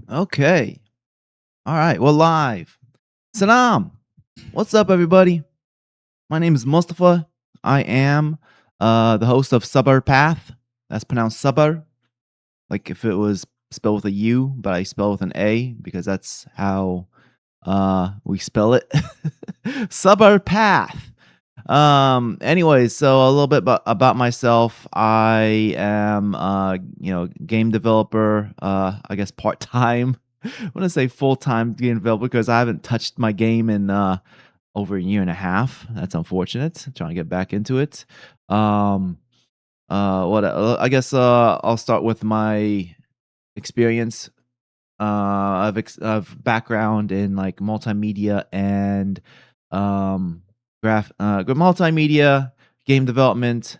Okay. All right. Well, live. Salam. What's up, everybody? My name is Mustafa. I am the host of Sabr Path. That's pronounced Sabr, like if it was spelled with a U, but I spell with an A because that's how we spell it. Sabr Path. Anyways, so a little bit about myself. I am game developer, I guess part-time. I want to say full-time game developer because I haven't touched my game in over a year and a half. That's unfortunate. I'm trying to get back into it. Um what I guess I'll start with my experience. Of background in like multimedia and um multimedia game development.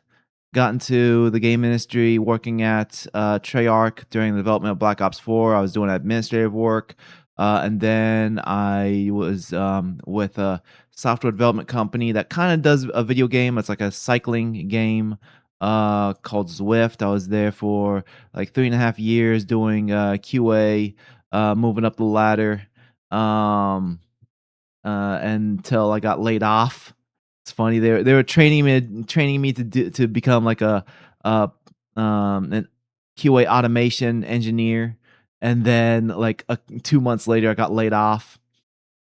Got into the game industry working at Treyarch during the development of Black Ops 4. I was doing administrative work, and then I was with a software development company that kind of does a video game. It's like a cycling game called Zwift. I was there for like 3.5 years doing QA, moving up the ladder, um, until I got laid off. It's funny they were training me to become like a an QA automation engineer, and then like 2 months later I got laid off.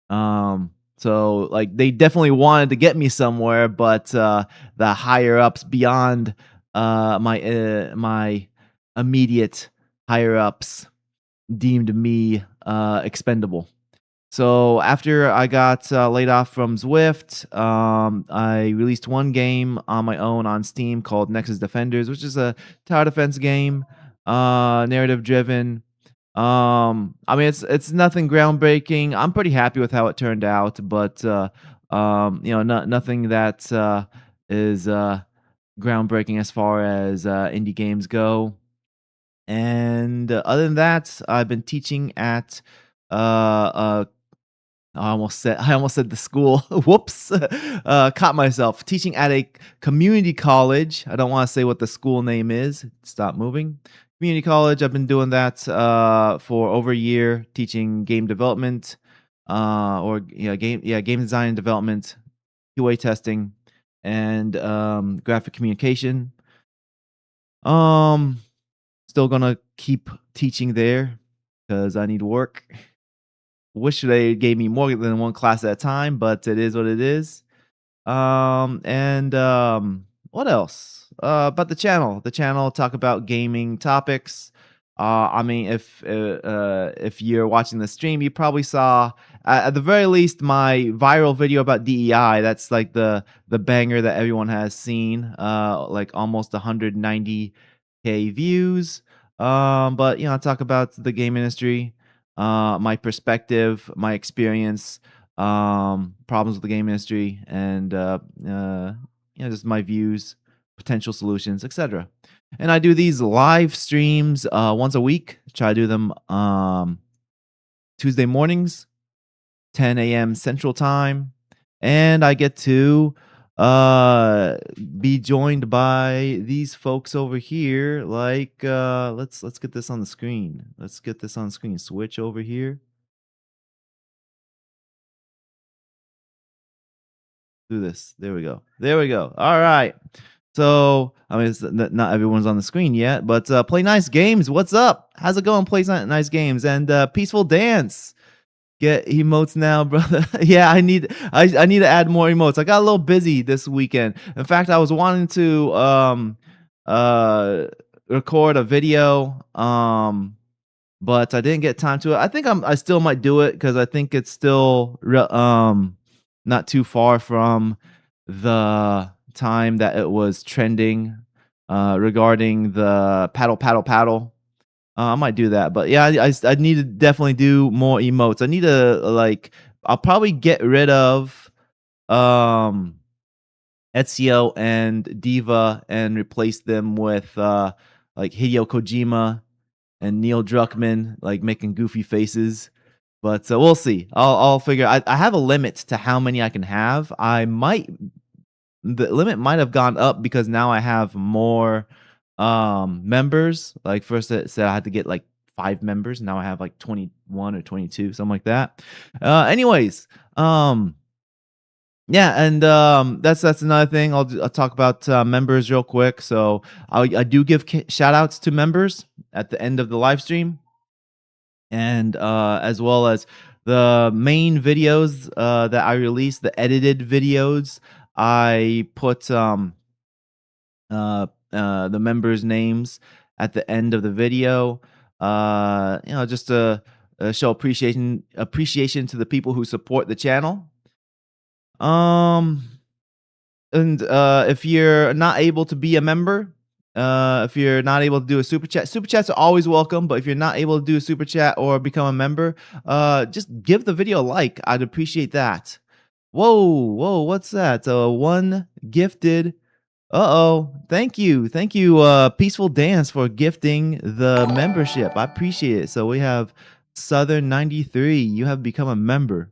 So like they definitely wanted to get me somewhere, but the higher ups beyond my immediate higher ups deemed me expendable. So after I got laid off from Zwift, I released one game on my own on Steam called Nexus Defenders, which is a tower defense game, narrative driven. I mean, it's nothing groundbreaking. I'm pretty happy with how it turned out, but nothing that is groundbreaking as far as indie games go. And other than that, I've been teaching at I almost said the school. Whoops. Caught myself. Teaching at a community college. I don't want to say what the school name is. Stop moving. Community college. I've been doing that for over a year, teaching game development, or game design and development, QA testing, and graphic communication. Um, Still gonna keep teaching there because I need work. Wish they gave me more than one class at a time, but it is what it is. And what else? About the channel. The channel talk about gaming topics. I mean, if you're watching the stream, you probably saw at the very least my viral video about DEI. That's like the banger that everyone has seen. Like almost 190K views. But I talk about the game industry, my perspective, my experience, problems with the game industry, and just my views, potential solutions, etc. And I do these live streams once a week. Try to do them Tuesday mornings, 10 a.m. Central Time, and I get to be joined by these folks over here. Like, let's get this on the screen. Let's get this on screen. Switch over here. Do this. There we go. There we go. All right. So, I mean, not everyone's on the screen yet, but Play Nice Games. What's up? How's it going? Play Nice Games and Peaceful Dance. Get emotes now, brother. Yeah, I need to add more emotes. I got a little busy this weekend. In fact, I was wanting to uh record a video, but I didn't get time to it. I think I still might do it because I think it's still not too far from the time that it was trending regarding the paddle paddle paddle. I might do that, but yeah, I need to definitely do more emotes. I need to like I'll probably get rid of um Ezio and Diva and replace them with like Hideo Kojima and Neil Druckmann like making goofy faces. But we'll see. I'll figure. I have a limit to how many I can have. The limit might have gone up because now I have more members. Like first it said I had to get like 5 members. Now I have like 21 or 22, something like that. Anyways, yeah, and that's another thing. I'll talk about members real quick. So I do give shout outs to members at the end of the live stream, and as well as the main videos that I release, the edited videos. I put the members' names at the end of the video. Just to show appreciation to the people who support the channel. Um, and if you're not able to be a member, if you're not able to do a super chats are always welcome. But if you're not able to do a super chat or become a member, just give the video a like. I'd appreciate that. Whoa, what's that? One gifted. Uh-oh. Thank you, Peaceful Dance, for gifting the membership. I appreciate it. So we have Southern 93. You have become a member.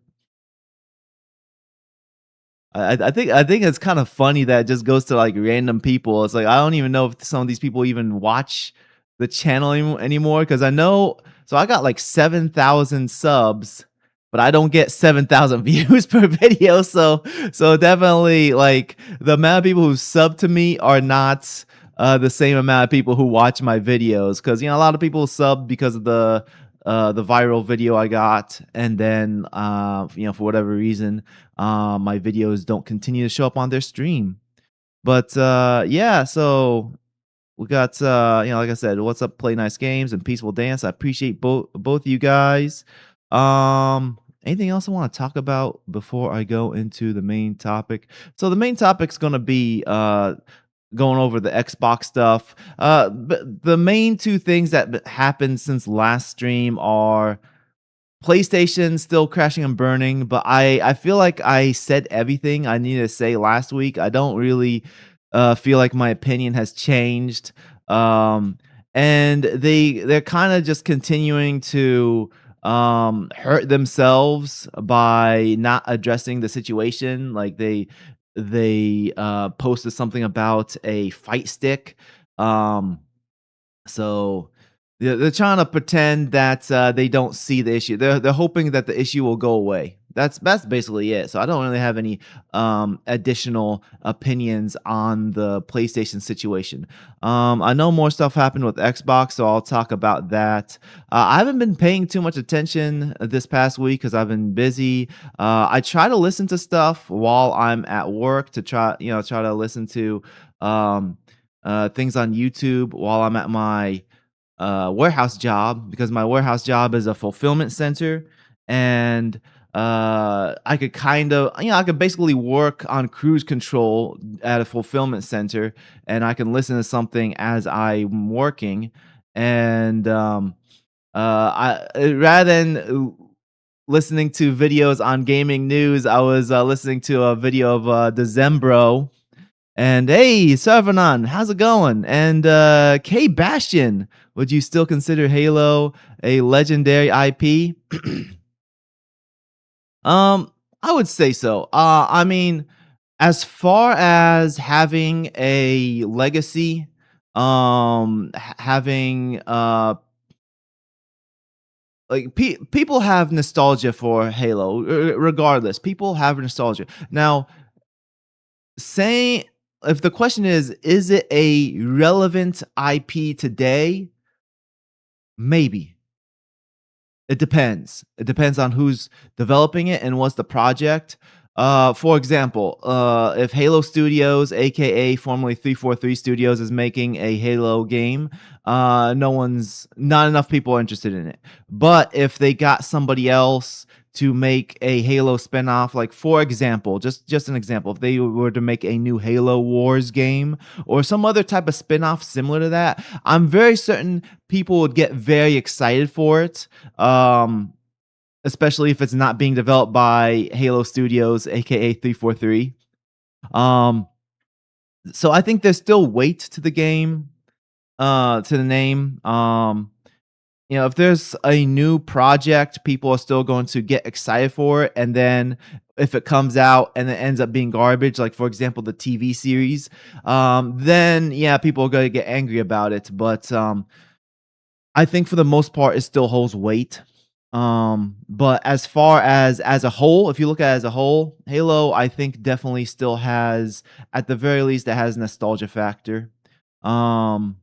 I think it's kind of funny that it just goes to like random people. It's like I don't even know if some of these people even watch the channel anymore, because I know. So I got like 7,000 subs, but I don't get 7,000 views per video. So definitely like the amount of people who sub to me are not the same amount of people who watch my videos, because a lot of people sub because of the viral video I got, and then for whatever reason, my videos don't continue to show up on their stream. But yeah, so we got like I said, what's up, Play Nice Games and Peaceful Dance. I appreciate both you guys. Anything else I want to talk about before I go into the main topic? So the main topic's gonna be going over the Xbox stuff. But the main two things that happened since last stream are PlayStation still crashing and burning, but I feel like I said everything I needed to say last week. I don't really feel like my opinion has changed. And they're kind of just continuing to hurt themselves by not addressing the situation. Like they posted something about a fight stick. So they're trying to pretend that they don't see the issue. They're hoping that the issue will go away. That's basically it. So I don't really have any additional opinions on the PlayStation situation. I know more stuff happened with Xbox, so I'll talk about that. I haven't been paying too much attention this past week because I've been busy. I try to listen to stuff while I'm at work to try to listen to things on YouTube while I'm at my warehouse job, because my warehouse job is a fulfillment center, and I could I could basically work on cruise control at a fulfillment center, and I can listen to something as I'm working. And I rather than listening to videos on gaming news, I was listening to a video of Decembro. And hey, Sarvanan, how's it going? And K Bastion, would you still consider Halo a legendary IP? I would say so. I mean, as far as having a legacy, having like people have nostalgia for Halo, regardless. People have nostalgia. Now, saying if the question is it a relevant IP today? Maybe. It depends. It depends on who's developing it and what's the project. For example, if Halo Studios, aka formerly 343 Studios, is making a Halo game, not enough people are interested in it. But if they got somebody else to make a Halo spinoff, like for example, just an example, if they were to make a new Halo Wars game or some other type of spinoff similar to that, I'm very certain people would get very excited for it. Especially if it's not being developed by Halo Studios, aka 343. So I think there's still weight to the game, to the name. If there's a new project, people are still going to get excited for it. And then if it comes out and it ends up being garbage, like for example, the TV series, then yeah, people are going to get angry about it. But I think for the most part, it still holds weight. But as far as a whole, if you look at it as a whole, Halo, I think definitely still has, at the very least, it has nostalgia factor. Um,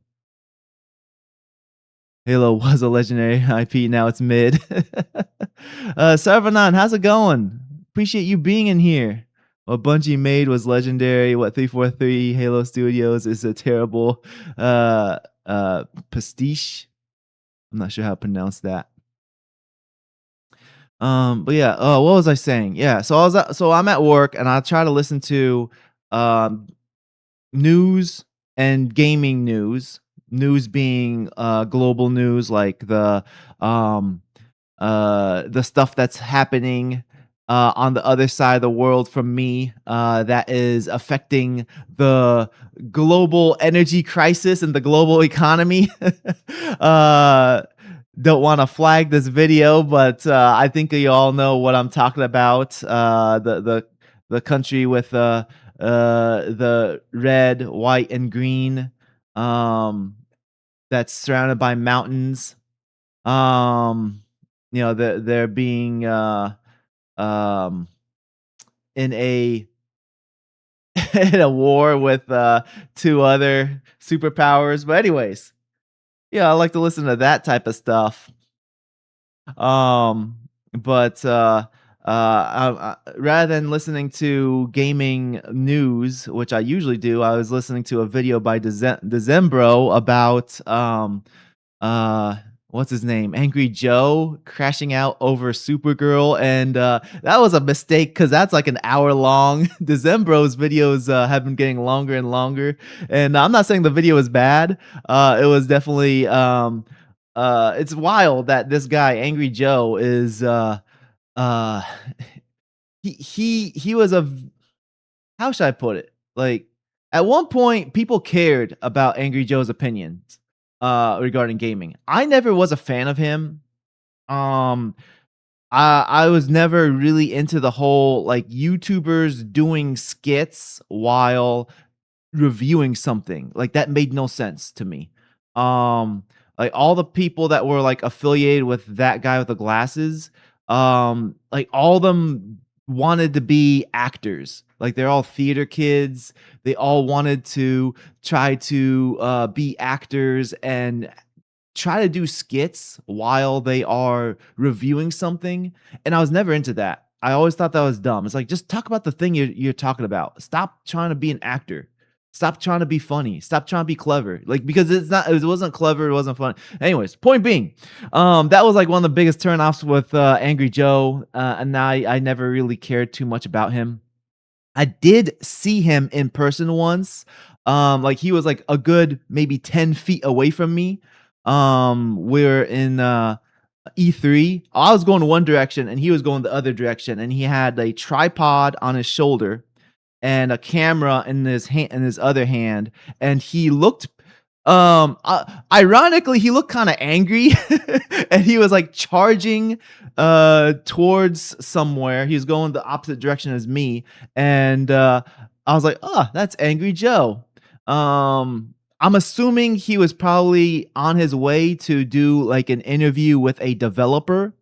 Halo was a legendary IP. Now it's mid. Sarvanan, how's it going? Appreciate you being in here. What Bungie made was legendary. What 343 Halo Studios is a terrible uh pastiche. I'm not sure how to pronounce that. But yeah, what was I saying? Yeah, so I'm at work and I try to listen to um news and gaming news. News being global news, like um the stuff that's happening on the other side of the world from me, that is affecting the global energy crisis and the global economy. uh, don't want to flag this video, but I think you all know what I'm talking about. The country with the red, white, and green, that's surrounded by mountains. um they're being um in a in a war with two other superpowers. But anyways, yeah, I like to listen to that type of stuff. But rather than listening to gaming news, which I usually do, I was listening to a video by Decembro about uh what's his name, Angry Joe, crashing out over Supergirl. And that was a mistake because that's like an hour long. Decembro's videos have been getting longer and longer, and I'm not saying the video is bad. It was definitely it's wild that this guy Angry Joe is uh he was how should I put it? Like, at one point, people cared about Angry Joe's opinions regarding gaming. I never was a fan of him. Um, I was never really into the whole like YouTubers doing skits while reviewing something. Like, that made no sense to me. Um, like, all the people that were like affiliated with that guy with the glasses, like, all of them wanted to be actors. Like, they're all theater kids. They all wanted to try to be actors and try to do skits while they are reviewing something. And I was never into that. I always thought that was dumb. It's like, just talk about the thing you're talking about. Stop trying to be an actor. Stop trying to be funny. Stop trying to be clever. Like, because it wasn't clever, it wasn't fun. Anyways, point being, that was like one of the biggest turnoffs with Angry Joe. And I never really cared too much about him. I did see him in person once. Like, he was like a good maybe 10 feet away from me. We're in E3. I was going one direction and he was going the other direction, and he had a tripod on his shoulder and a camera in his hand, in his other hand, and he looked ironically, he looked kind of angry. And he was like charging towards somewhere. He was going the opposite direction as me, and I was like, oh, that's Angry Joe. I'm assuming he was probably on his way to do like an interview with a developer.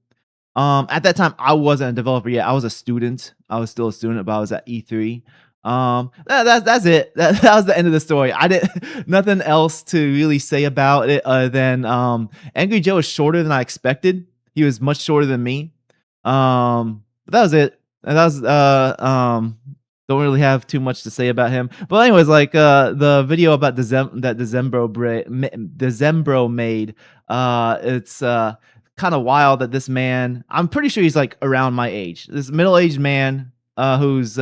At that time, I wasn't a developer yet. I was a student. I was still a student, but I was at E3. That's it. That was the end of the story. I didn't nothing else to really say about it other than Angry Joe is shorter than I expected. He was much shorter than me. But that was it. And that was don't really have too much to say about him. But anyways, like the video about that Decembro made, it's kind of wild that this man, I'm pretty sure he's like around my age. This middle-aged man who's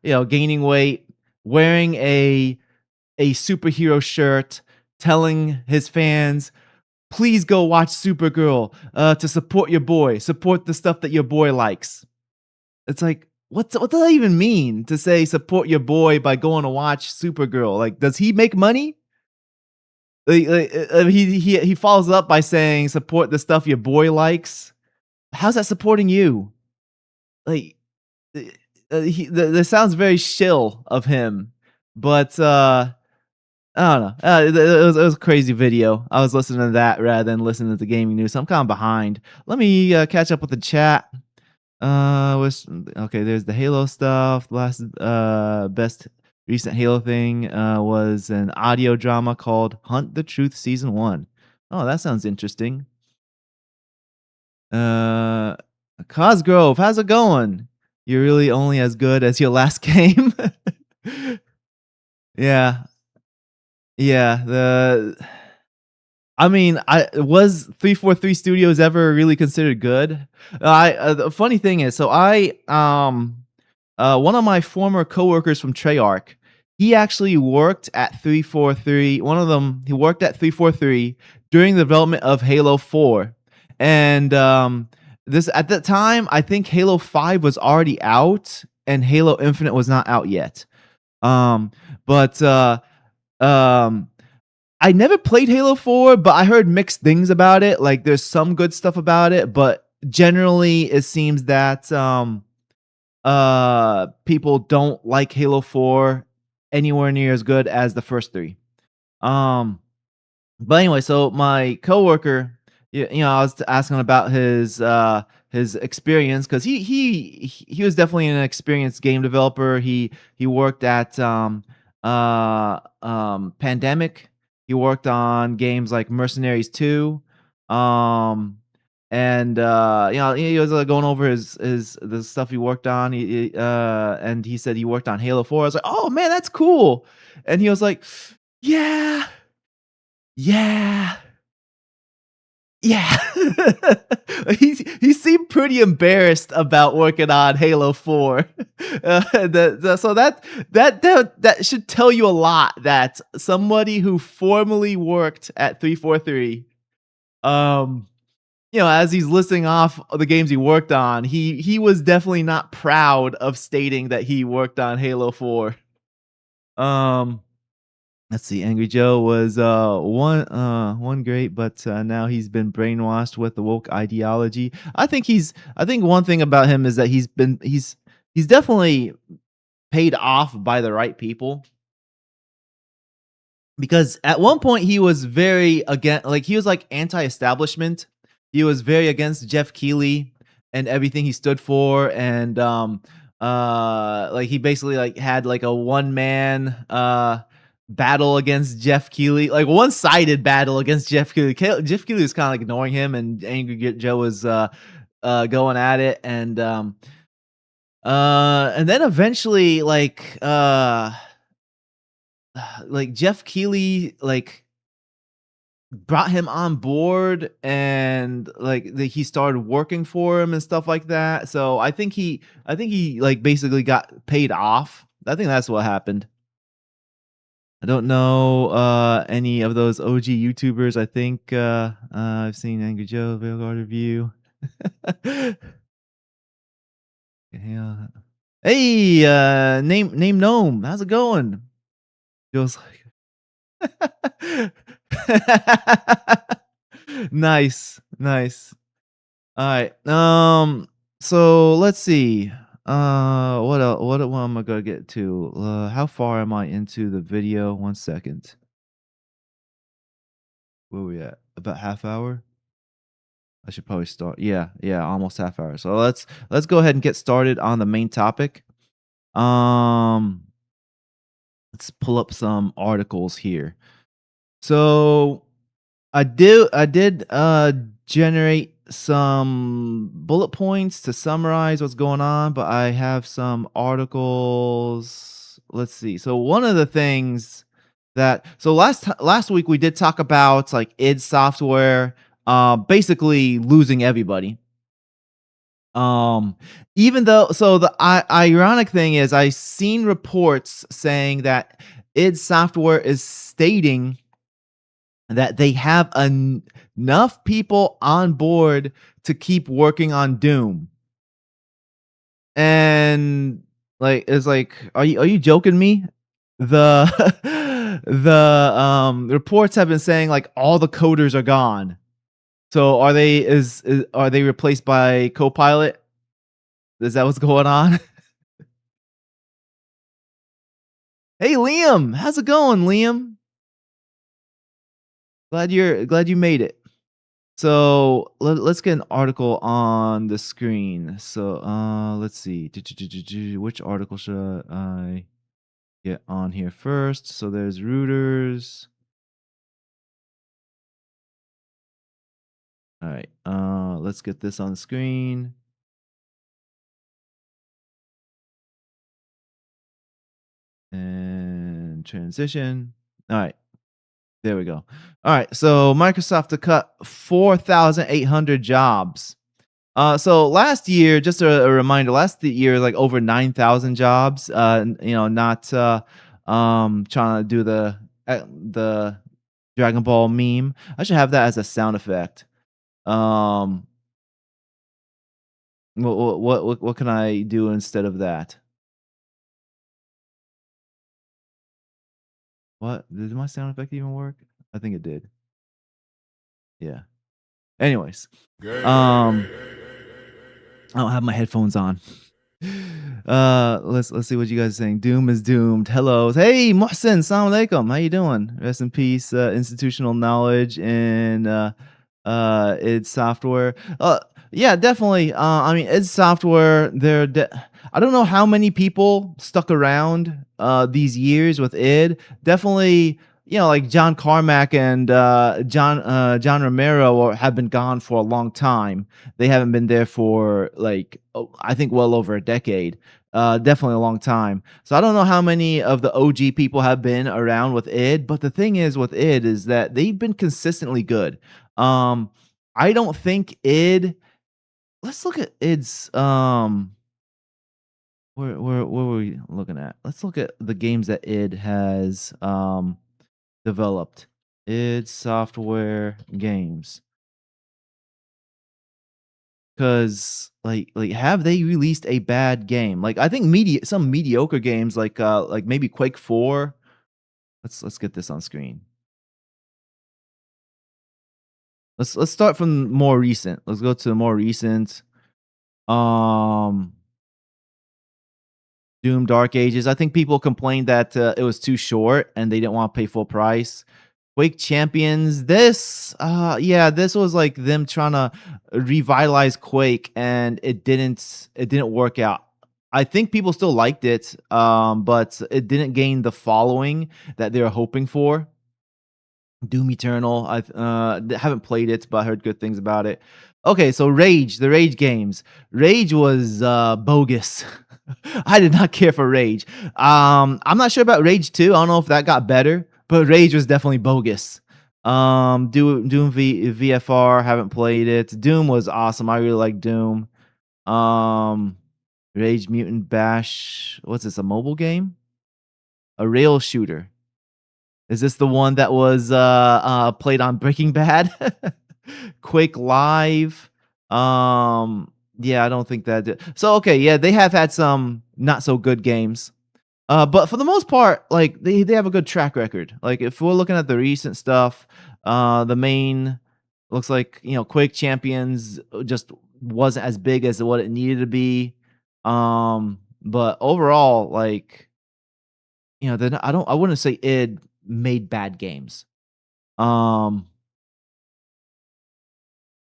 gaining weight, wearing a superhero shirt, telling his fans, please go watch Supergirl to support your boy, support the stuff that your boy likes. It's like, what does that even mean, to say support your boy by going to watch Supergirl? Like, does he make money? He follows up by saying support the stuff your boy likes. How's that supporting you? Like, that sounds very shill of him. But I don't know. It was a crazy video. I was listening to that rather than listening to the gaming news. So I'm kind of behind. Let me catch up with the chat. Was okay. There's the Halo stuff. Last best recent Halo thing was an audio drama called "Hunt the Truth" season 1. Oh, that sounds interesting. Uh, Cosgrove, how's it going? You're really only as good as your last game. Yeah, yeah. I mean, I was 343 Studios ever really considered good? The funny thing is, so one of my former coworkers from Treyarch, he actually worked at 343. One of them, he worked at 343 during the development of Halo 4, and this at that time, I think Halo 5 was already out, and Halo Infinite was not out yet. Um, but um I never played Halo 4, but I heard mixed things about it. Like there's some good stuff about it, but generally it seems that people don't like Halo 4 anywhere near as good as the first 3. Um but anyway, so my coworker, I was asking about his experience because he was definitely an experienced game developer. He worked at Pandemic. He worked on games like Mercenaries 2. Um and he was going over his the stuff he worked on. And he said he worked on Halo 4. I was like, "Oh man, that's cool." And he was like, "Yeah. Yeah. Yeah." He seemed pretty embarrassed about working on Halo 4. So that should tell you a lot that somebody who formerly worked at 343, um, as he's listing off the games he worked on, he was definitely not proud of stating that he worked on Halo 4. Um Let's see. Angry Joe was one great, but now he's been brainwashed with the woke ideology. I think one thing about him is that he's definitely paid off by the right people, because at one point he was very against, like he was like anti-establishment. He was very against Jeff Keighley and everything he stood for, and like he basically like had like a one man battle against Jeff Keighley, like one-sided battle against Jeff Keighley. Jeff Keighley was kind of like ignoring him, and Angry Joe was going at it, and then eventually like Jeff Keighley like brought him on board, and like he started working for him and stuff like that. So I think he like basically got paid off. I think that's what happened. I don't know any of those OG YouTubers. I think I've seen Angry Joe Veilguard review. Yeah. Hey, name gnome. How's it going? Feels like nice, nice. All right. So let's see. What am I gonna get to? How far am I into the video? 1 second. Where we at? About half hour? I should probably start. Yeah, yeah, almost half hour. So let's go ahead and get started on the main topic. Um, let's pull up some articles here. So I did generate some bullet points to summarize what's going on, but I have some articles. Let's see. So one of the things last week we did talk about like id Software basically losing everybody. Um Even though, so the ironic thing is I seen reports saying that id Software is stating that they have enough people on board to keep working on Doom. And like it's like, are you joking me? The the reports have been saying like all the coders are gone. So are they replaced by Copilot? Is that what's going on? Hey Liam, how's it going, Liam? Glad you made it. So let's get an article on the screen. So let's see. Which article should I get on here first? So there's rooters. All right. Let's get this on the screen and transition. All right. There we go. All right. So Microsoft to cut 4,800 jobs. So last year, just a reminder, last year like over 9,000 jobs. Not trying to do the Dragon Ball meme. I should have that as a sound effect. Um, what can I do instead of that? What did my sound effect even work? I think it did. Yeah. Anyways, um, I don't have my headphones on. Let's see what you guys are saying. Doom is doomed. Hello. Hey, Mohsen, assalamu alaikum. How you doing? Rest in peace, institutional knowledge and id software. Yeah, definitely. I mean, id software, I don't know how many people stuck around these years with id. Definitely, like John Carmack and John Romero have been gone for a long time. They haven't been there for like I think well over a decade. Definitely a long time. So I don't know how many of the OG people have been around with id, but the thing is with id is that they've been consistently good. Um, I don't think id. Let's look at id's. Where were we looking at? Let's look at the games that id has developed. Id Software games. Cause like have they released a bad game? Like I think some mediocre games like maybe Quake 4. Let's get this on screen. Let's start from more recent. Let's go to more recent. Um Doom Dark Ages. I think people complained that it was too short and they didn't want to pay full price. Quake Champions. This was like them trying to revitalize Quake, and it didn't work out. I think people still liked it, but it didn't gain the following that they were hoping for. Doom Eternal. I haven't played it, but I heard good things about it. Okay, so Rage, the Rage games. Rage was bogus. I did not care for Rage. I'm not sure about Rage 2. I don't know if that got better, but Rage was definitely bogus. VFR, haven't played it. Doom was awesome. I really like Doom. Um, Rage Mutant Bash. What's this? A mobile game? A rail shooter. Is this the one that was played on Breaking Bad? Quake Live. Yeah, I don't think that so okay, yeah, they have had some not so good games. But for the most part, like they have a good track record. Like if we're looking at the recent stuff, the main looks like, Quake Champions just wasn't as big as what it needed to be. But overall, like, I wouldn't say id made bad games. Um,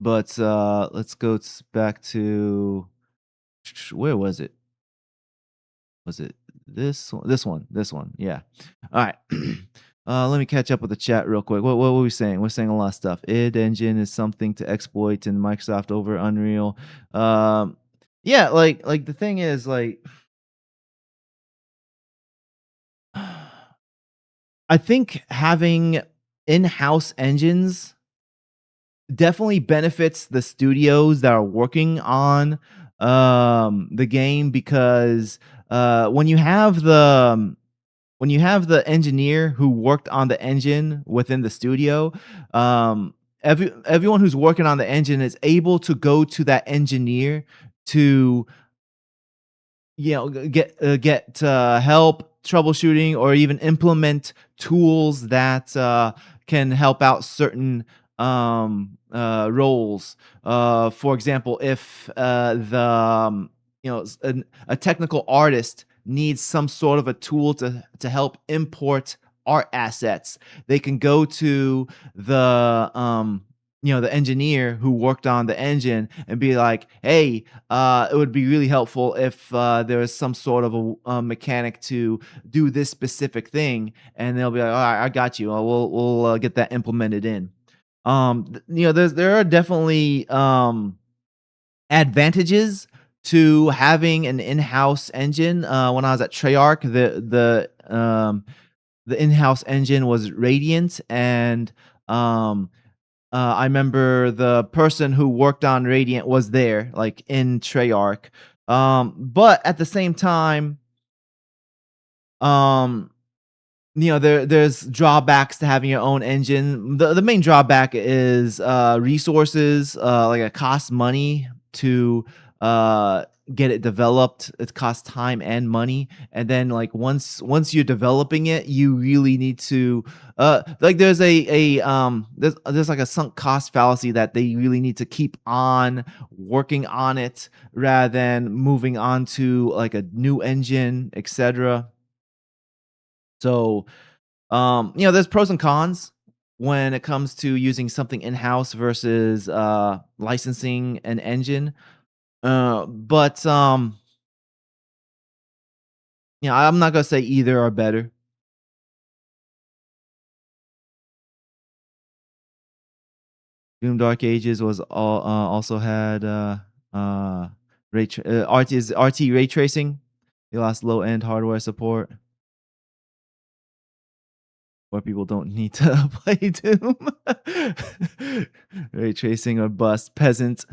but let's go back to where was it? Was it this one? This one. Yeah. All right. Let me catch up with the chat real quick. What were we saying? We're saying a lot of stuff. Id engine is something to exploit in Microsoft over Unreal. Yeah, like the thing is like I think having in-house engines definitely benefits the studios that are working on the game because when you have the engineer who worked on the engine within the studio, everyone who's working on the engine is able to go to that engineer to get help troubleshooting or even implement tools that can help out certain roles. For example, if a technical artist needs some sort of a tool to help import art assets. They can go to the the engineer who worked on the engine and be like, "Hey, it would be really helpful if there was some sort of a mechanic to do this specific thing," and they'll be like, "All right, I got you. We'll get that implemented in." There are definitely advantages to having an in-house engine. When I was at Treyarch, the in-house engine was Radiant, and um, I remember the person who worked on Radiant was there, like in Treyarch. But at the same time, um, there's drawbacks to having your own engine. The main drawback is resources. Like it costs money to uh get it developed. It costs time and money. And then like once you're developing it, you really need to like there's like a sunk cost fallacy that they really need to keep on working on it rather than moving on to like a new engine, etc. So there's pros and cons when it comes to using something in-house versus licensing an engine. But I'm not gonna say either are better. Doom Dark Ages was also had RT ray tracing. They lost low end hardware support, where people don't need to play Doom. Ray tracing or bust, peasant.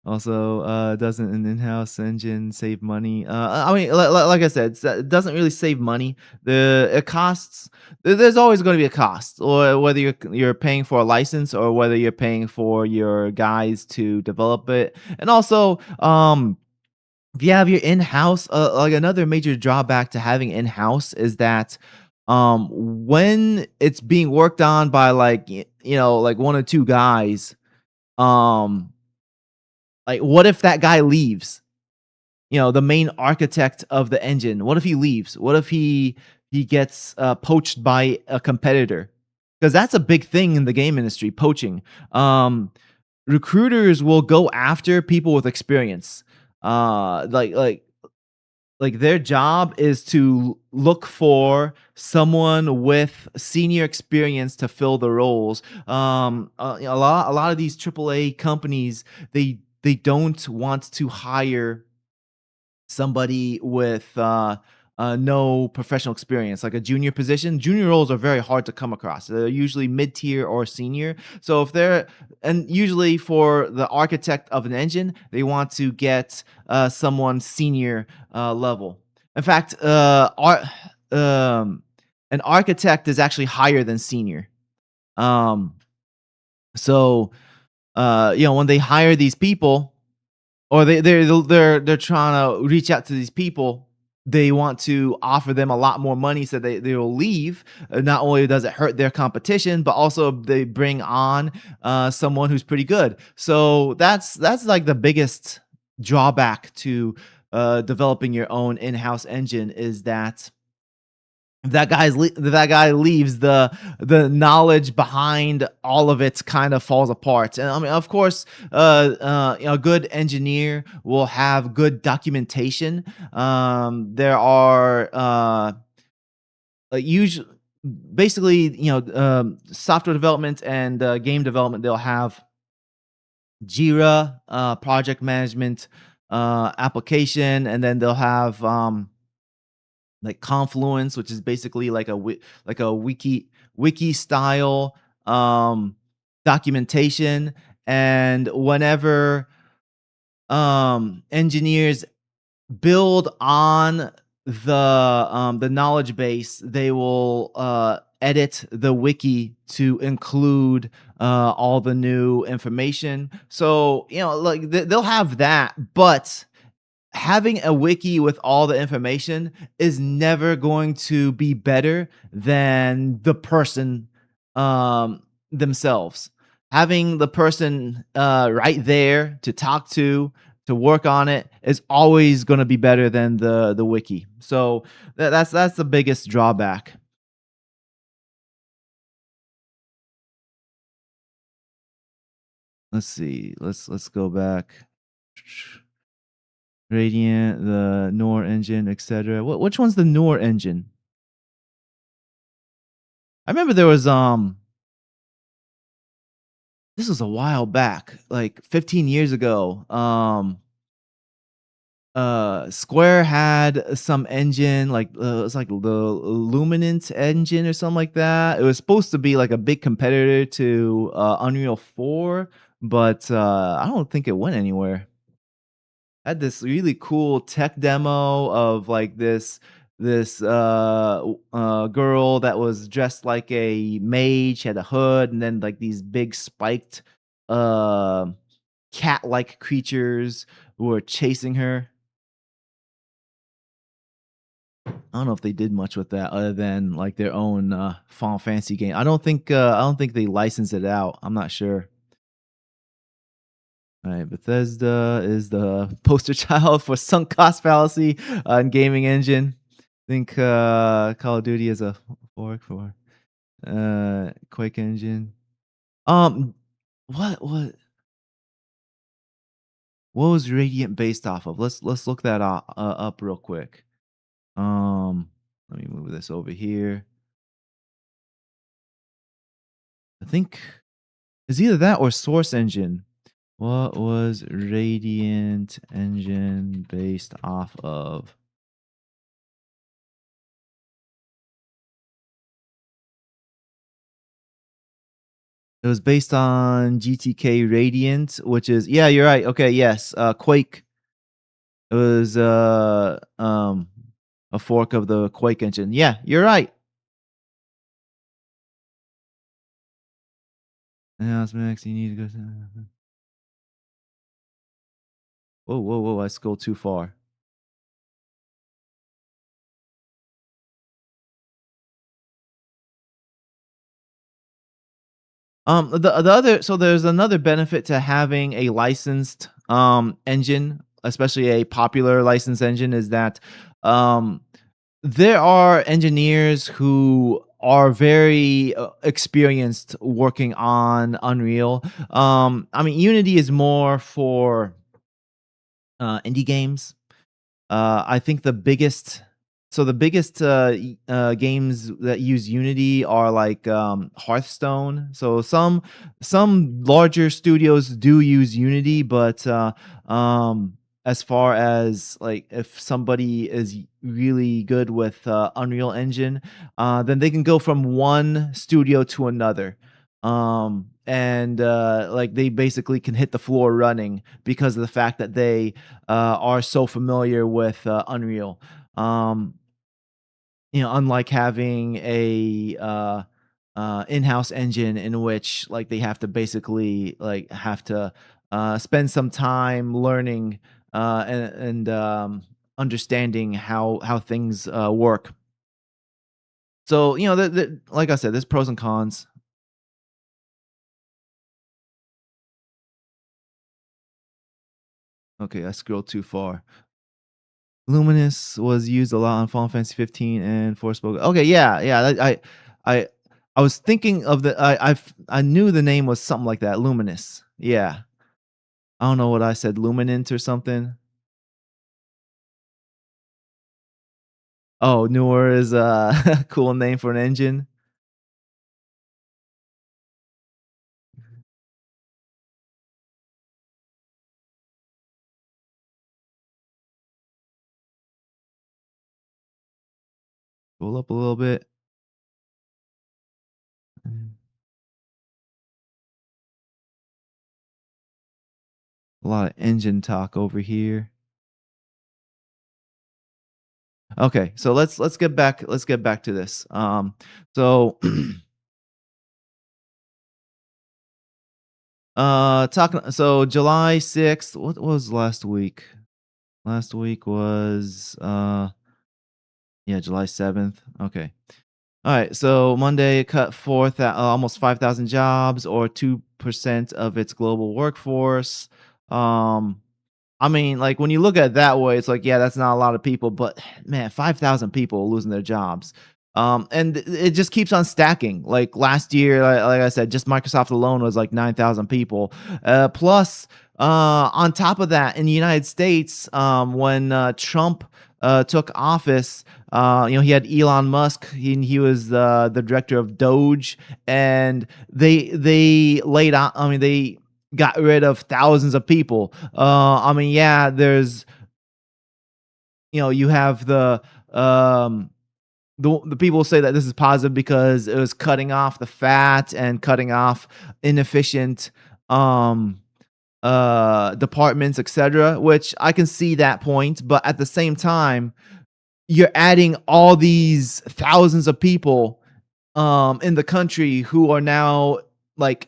Also, doesn't an in-house engine save money? I mean, like I said, it doesn't really save money. It costs. There's always going to be a cost, or whether you're paying for a license or whether you're paying for your guys to develop it. And also, if you have your in-house, like another major drawback to having in-house is that when it's being worked on by like like one or two guys, um like, what if that guy leaves? The main architect of the engine. What if he leaves? What if he gets poached by a competitor? Because that's a big thing in the game industry, poaching. Recruiters will go after people with experience. Like their job is to look for someone with senior experience to fill the roles. A lot of these AAA companies, they don't want to hire somebody with no professional experience, like a junior position. Junior roles are very hard to come across. They're usually mid tier or senior. So if they're, and usually for the architect of an engine, they want to get someone senior level. In fact, an architect is actually higher than senior. Um, so when they hire these people, or they're trying to reach out to these people, they want to offer them a lot more money so they will leave. Not only does it hurt their competition, but also they bring on someone who's pretty good. So that's like the biggest drawback to developing your own in-house engine, is that if that guy leaves, the knowledge behind all of it kind of falls apart. And I mean, of course, a good engineer will have good documentation. There are usually, basically, software development and game development, they'll have Jira, project management application, and then they'll have like Confluence, which is basically like a wiki style documentation. And whenever engineers build on the knowledge base, they will edit the wiki to include all the new information. So like they'll have that, but having a wiki with all the information is never going to be better than the person themselves. Having the person right there to talk to work on it is always going to be better than the wiki. So that's the biggest drawback. let's see. Let's go back. Radiant, the Nor engine, etc. Which one's the Nor engine? I remember there was this was a while back, like 15 years ago. Square had some engine like it's like the Luminant engine or something like that. It was supposed to be like a big competitor to Unreal 4, but I don't think it went anywhere. Had this really cool tech demo of like this girl that was dressed like a mage, she had a hood, and then like these big spiked uh cat-like creatures who were chasing her. I don't know if they did much with that other than like their own Final Fantasy game. I don't think they licensed it out. I'm not sure. All right, Bethesda is the poster child for sunk cost fallacy on gaming engine. I think Call of Duty is a fork for Quake engine. Um, what was Radiant based off of? Let's look that up real quick. Um, let me move this over here. I think it's either that or Source Engine. What was Radiant engine based off of? It was based on GTK Radiant, which is yeah, you're right. Okay, yes, Quake. It was a fork of the Quake engine. Yeah, you're right. Yeah, Max, you need to go. Whoa, whoa, whoa! I scrolled too far. The other so there's another benefit to having a licensed engine, especially a popular licensed engine, is that um there are engineers who are very experienced working on Unreal. I mean, Unity is more for indie games. I think the biggest games that use Unity are like Hearthstone. So some larger studios do use Unity, but as far as like if somebody is really good with Unreal Engine, then they can go from one studio to another. And like they basically can hit the floor running because of the fact that they are so familiar with Unreal. Um, unlike having a in-house engine in which like they have to basically like have to spend some time learning and understanding how things work. So like I said, there's pros and cons. Okay, I scrolled too far. Luminous was used a lot on Final Fantasy 15 and Forspoken. Okay, yeah, yeah. I I was thinking of I knew the name was something like that. Luminous. Yeah. I don't know what I said. Luminant or something. Oh, newer is a cool name for an engine. Roll up a little bit. Mm, a lot of engine talk over here. Okay, so let's get back to this. So talking so July 6th, what was last week? Last week was yeah, July 7th. Okay. All right. So Monday cut forth almost 5,000 jobs or 2% of its global workforce. Um I mean, like when you look at it that way, it's like, yeah, that's not a lot of people, but man, 5,000 people losing their jobs. And it just keeps on stacking. Like last year, like I said, just Microsoft alone was like 9,000 people. Plus, on top of that, in the United States, when Trump took office, he had Elon Musk. He was the director of Doge, and they laid out. I mean, they got rid of thousands of people. I mean, yeah, there's you have the people say that this is positive because it was cutting off the fat and cutting off inefficient departments, etc., which I can see that point, but at the same time you're adding all these thousands of people in the country who are now like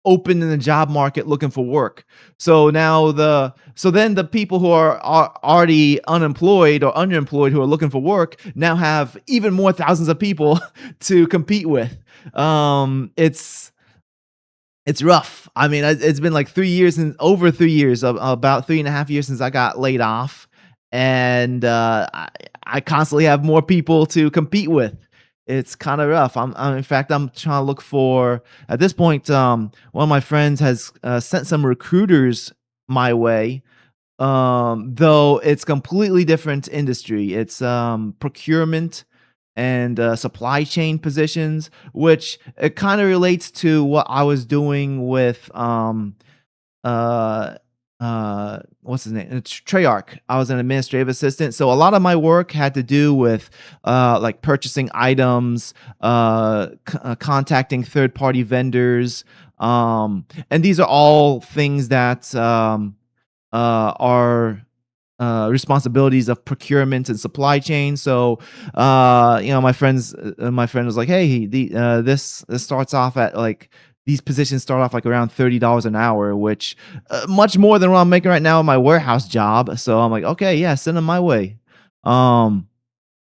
open in the job market looking for work. So then the people who are already unemployed or underemployed who are looking for work now have even more thousands of people to compete with. It's rough. I mean, it's been like 3 years and over 3 years, about 3.5 years since I got laid off, and I constantly have more people to compete with. It's kind of rough. In fact, I'm trying to look for at this point. One of my friends has sent some recruiters my way, though it's completely different industry. It's procurement and supply chain positions, which it kind of relates to what I was doing with uh what's his name? It's Treyarch. I was an administrative assistant, so a lot of my work had to do with like purchasing items, contacting third party vendors, and these are all things that are responsibilities of procurement and supply chain. So, my friend was like, "Hey, this starts off at like these positions start off like around $30 an hour, which much more than what I'm making right now in my warehouse job." So I'm like, "Okay, yeah, send them my way." Um,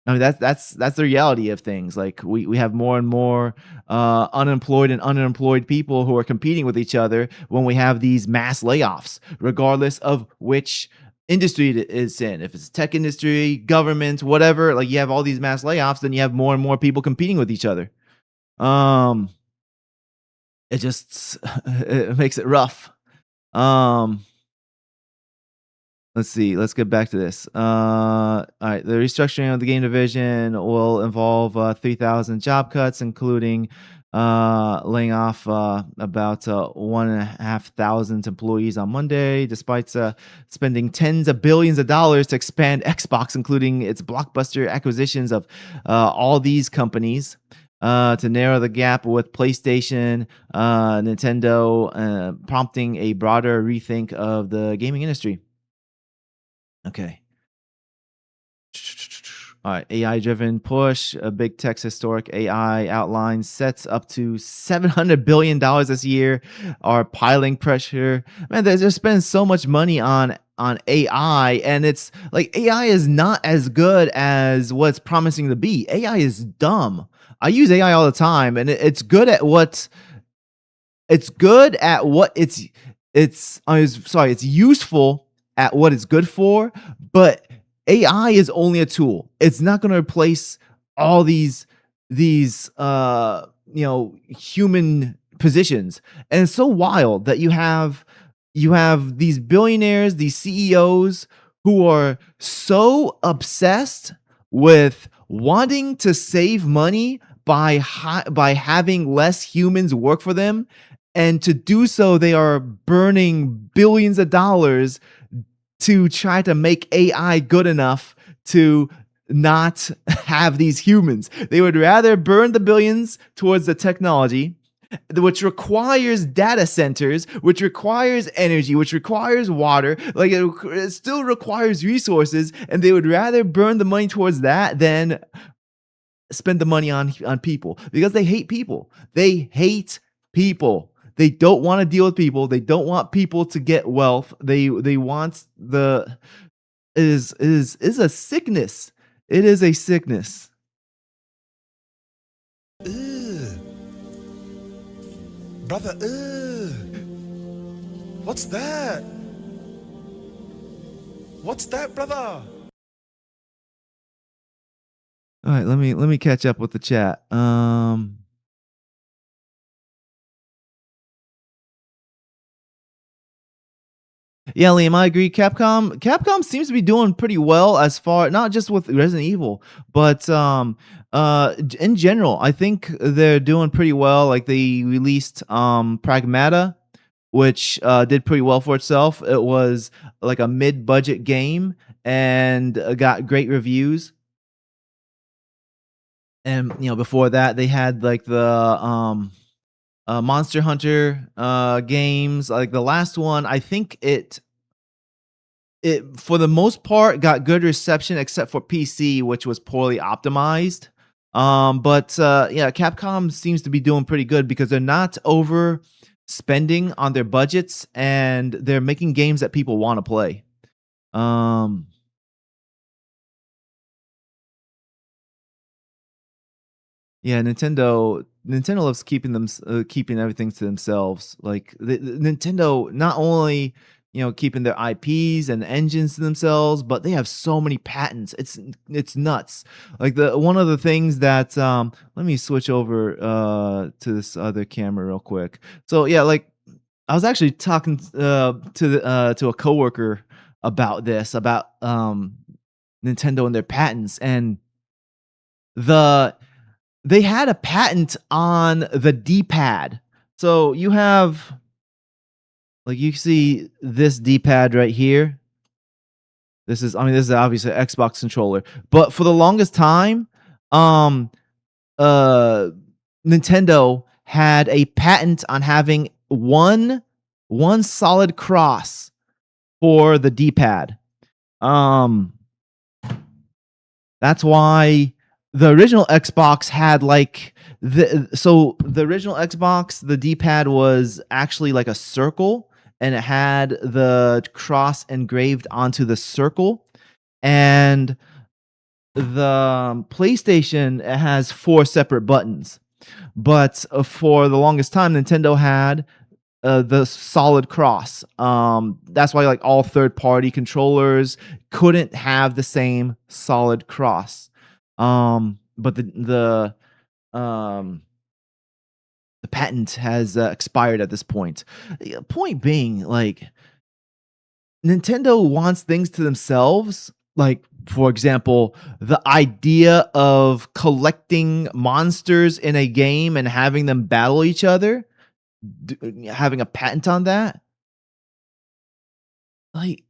I mean, that's the reality of things. Like we have more and more unemployed and underemployed people who are competing with each other when we have these mass layoffs, regardless of which industry it is in. If it's tech industry, government, whatever, like you have all these mass layoffs, then you have more and more people competing with each other. Um, it just it makes it rough. Um, Let's see. Let's get back to this. All right. The restructuring of the game division will involve 3,000 job cuts, including laying off about 1,500 employees on Monday, despite spending tens of billions of dollars to expand Xbox, including its blockbuster acquisitions of all these companies. To narrow the gap with PlayStation, Nintendo, prompting a broader rethink of the gaming industry. Okay. All right. AI driven push. A big tech's historic AI outline sets up to $700 billion this year are piling pressure. Man, they're spending so much money on AI, and it's like AI is not as good as what's promising to be. AI is dumb. I use AI all the time, and it's good at what it's useful at what it's good for, but AI is only a tool. It's not going to replace all these human positions. And it's so wild that you have these billionaires, these CEOs who are so obsessed with wanting to save money by having less humans work for them, and to do so they are burning billions of dollars to try to make AI good enough to not have these humans. They would rather burn the billions towards the technology, which requires data centers, which requires energy, which requires water. Like it still requires resources, and they would rather burn the money towards that than spend the money on people, because they hate people. They hate people. They don't want to deal with people. They don't want people to get wealth. They want the is a sickness. It is a sickness. Ugh. Brother, what's that? What's that, brother? right, let me catch up with the chat. Yeah, Liam, I agree. Capcom seems to be doing pretty well as far not just with Resident Evil, but in general. I think they're doing pretty well. Like they released Pragmata, which did pretty well for itself. It was like a mid-budget game and got great reviews. And before that, they had like the Monster Hunter games. Like the last one, I think it for the most part got good reception except for PC, which was poorly optimized. But yeah, Capcom seems to be doing pretty good because they're not over spending on their budgets and they're making games that people want to play. Um, Yeah, Nintendo loves keeping everything to themselves. Like Nintendo not only keeping their IPs and engines to themselves, but they have so many patents. It's nuts. Like the one of the things that let me switch over to this other camera real quick. So yeah, like I was actually talking to a coworker about this about Nintendo and their patents and the they had a patent on the D-pad. So you have like you see this D-pad right here. This is obviously an Xbox controller. But for the longest time, um uh Nintendo had a patent on having one solid cross for the D-pad. Um That's why the original Xbox had like the original Xbox, the D-pad was actually like a circle and it had the cross engraved onto the circle. And the PlayStation it has four separate buttons. But for the longest time, Nintendo had the solid cross. That's why like all third party controllers couldn't have the same solid cross. But um, the patent has expired at this point. Point being, like Nintendo wants things to themselves. Like, for example, the idea of collecting monsters in a game and having them battle each other, having a patent on that. Like,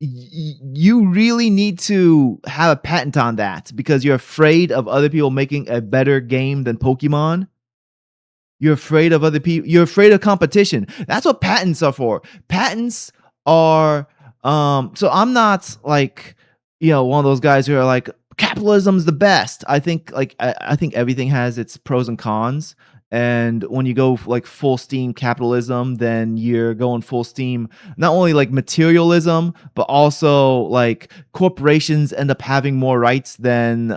you really need to have a patent on that because you're afraid of other people making a better game than Pokemon. You're afraid of other people. You're afraid of competition. That's what patents are for. Patents are so I'm not like one of those guys who are like capitalism's the best. I think like I think everything has its pros and cons. And when you go like full steam capitalism, then you're going full steam not only like materialism, but also like corporations end up having more rights than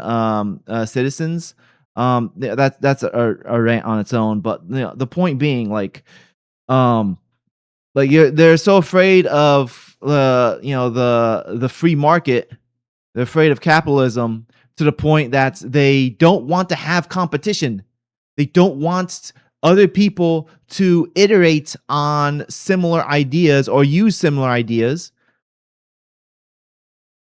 citizens. Yeah, that's a rant on its own. But the point being, um, they're so afraid of the free market. They're afraid of capitalism to the point that they don't want to have competition. They don't want other people to iterate on similar ideas or use similar ideas.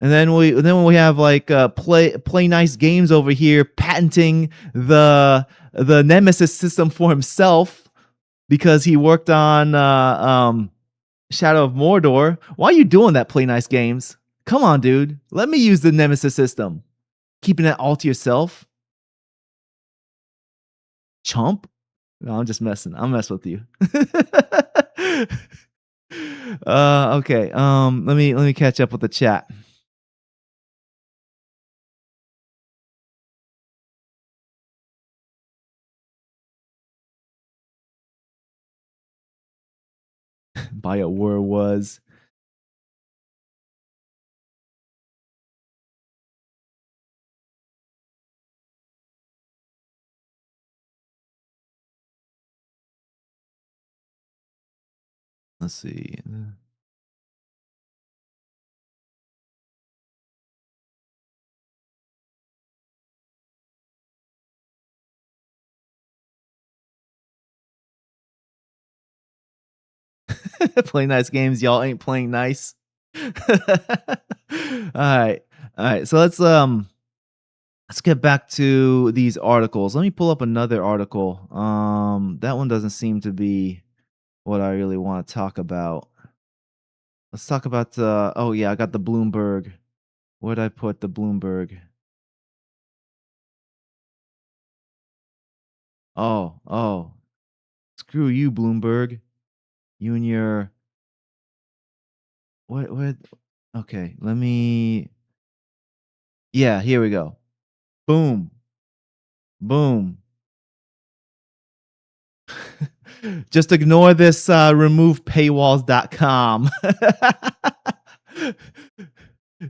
And then when we have like play nice games over here patenting the Nemesis system for himself because he worked on Shadow of Mordor. Why are you doing that? Play nice games. Come on, dude. Let me use the Nemesis system. Keeping it all to yourself, chump. No, I'm just messing. I'm messing with you. Okay. Let me catch up with the chat. BioWare was. Let's see. Play nice games, y'all ain't playing nice. Alright. Alright, so let's get back to these articles. Let me pull up another article. That one doesn't seem to be what I really want to talk about. Let's talk about oh yeah, I got the Bloomberg. Where'd I put the Bloomberg? Oh. Screw you, Bloomberg. You and your what okay, let me yeah, here we go. Boom. Boom. Just ignore this remove paywalls.com.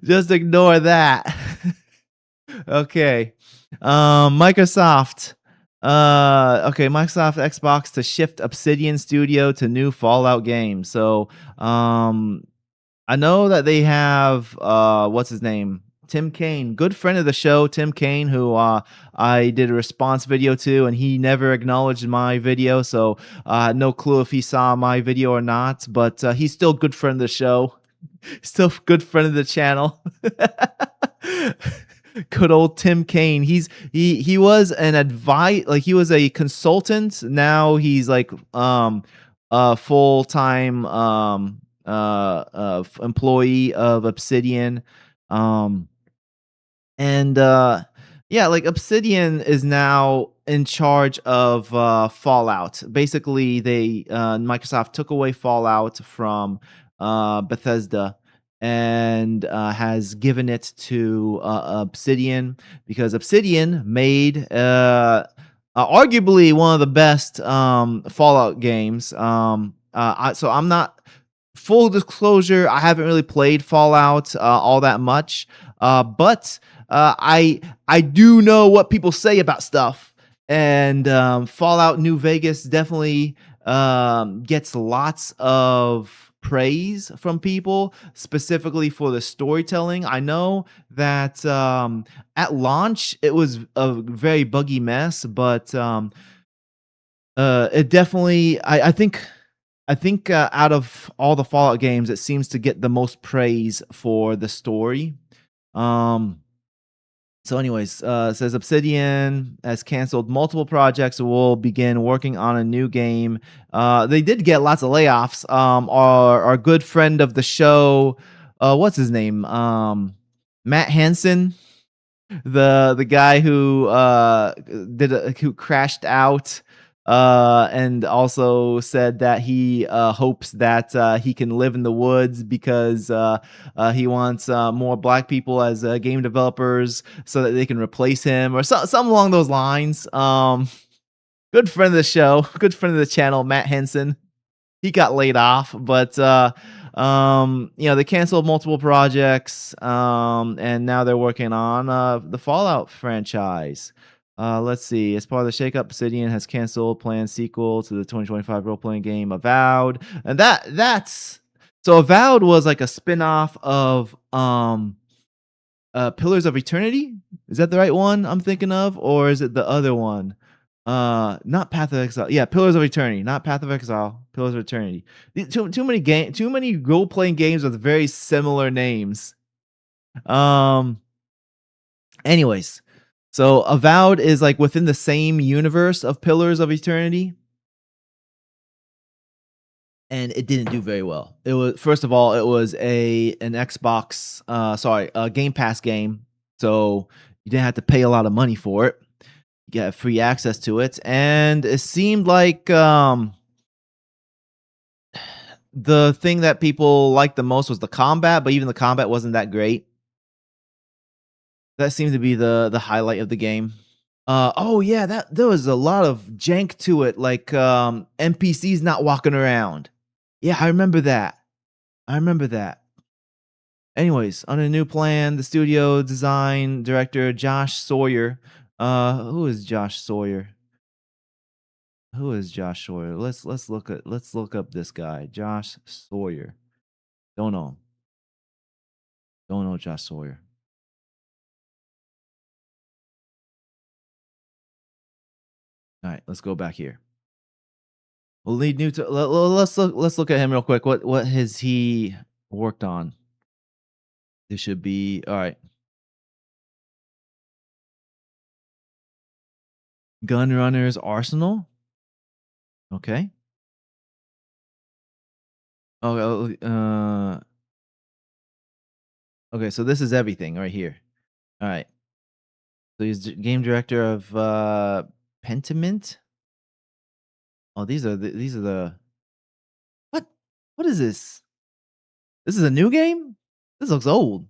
Just ignore that. Okay. Microsoft. Okay, Microsoft Xbox to shift Obsidian Studio to new Fallout game. So, I know that they have what's his name? Tim Kaine, good friend of the show, Tim Kaine, who I did a response video to, and he never acknowledged my video, so no clue if he saw my video or not. But he's still good friend of the show, still good friend of the channel. Good old Tim Kaine. He was an like he was a consultant. Now he's like a full time employee of Obsidian. Um and yeah, like Obsidian is now in charge of Fallout. Basically, they Microsoft took away Fallout from Bethesda and has given it to Obsidian because Obsidian made arguably one of the best Fallout games. So I'm not full disclosure. I haven't really played Fallout all that much, but I do know what people say about stuff, and Fallout New Vegas definitely gets lots of praise from people, specifically for the storytelling. I know that at launch it was a very buggy mess, but it definitely I think out of all the Fallout games, it seems to get the most praise for the story. Um, so, anyways, it says Obsidian has canceled multiple projects. Will begin working on a new game. They did get lots of layoffs. Our good friend of the show, what's his name? Matt Hansen, the guy who who crashed out and also said that he hopes that he can live in the woods because he wants more black people as game developers so that they can replace him or something along those lines. Good friend of the show, good friend of the channel, Matt Henson. He got laid off, but they canceled multiple projects, and now they're working on the Fallout franchise. Let's see. As part of the shakeup, Obsidian has canceled planned sequel to the 2025 role-playing game Avowed, and that's so Avowed was like a spin-off of Pillars of Eternity. Is that the right one I'm thinking of, or is it the other one? Not Path of Exile. Yeah, Pillars of Eternity, not Path of Exile. Pillars of Eternity. Too many role playing games with very similar names. Um. Anyways, so Avowed is like within the same universe of Pillars of Eternity, and it didn't do very well. It was first of all, it was an Xbox, a Game Pass game, so you didn't have to pay a lot of money for it. You get free access to it, and it seemed like the thing that people liked the most was the combat, but even the combat wasn't that great. That seemed to be the highlight of the game. Oh yeah, that there was a lot of jank to it, like NPCs not walking around. Yeah, I remember that. I remember that. Anyways, on a new plan, the studio design director Josh Sawyer. Who is Josh Sawyer? Who is Josh Sawyer? Let's look up this guy, Josh Sawyer. Don't know. Don't know Josh Sawyer. All right, let's go back here. Lead new to let's look at him real quick. What has he worked on? This should be all right. Gunrunner's Arsenal. Okay. Oh, okay. So this is everything right here. All right. So he's game director of Pentiment. Oh, these are the what? What is this? This is a new game. This looks old.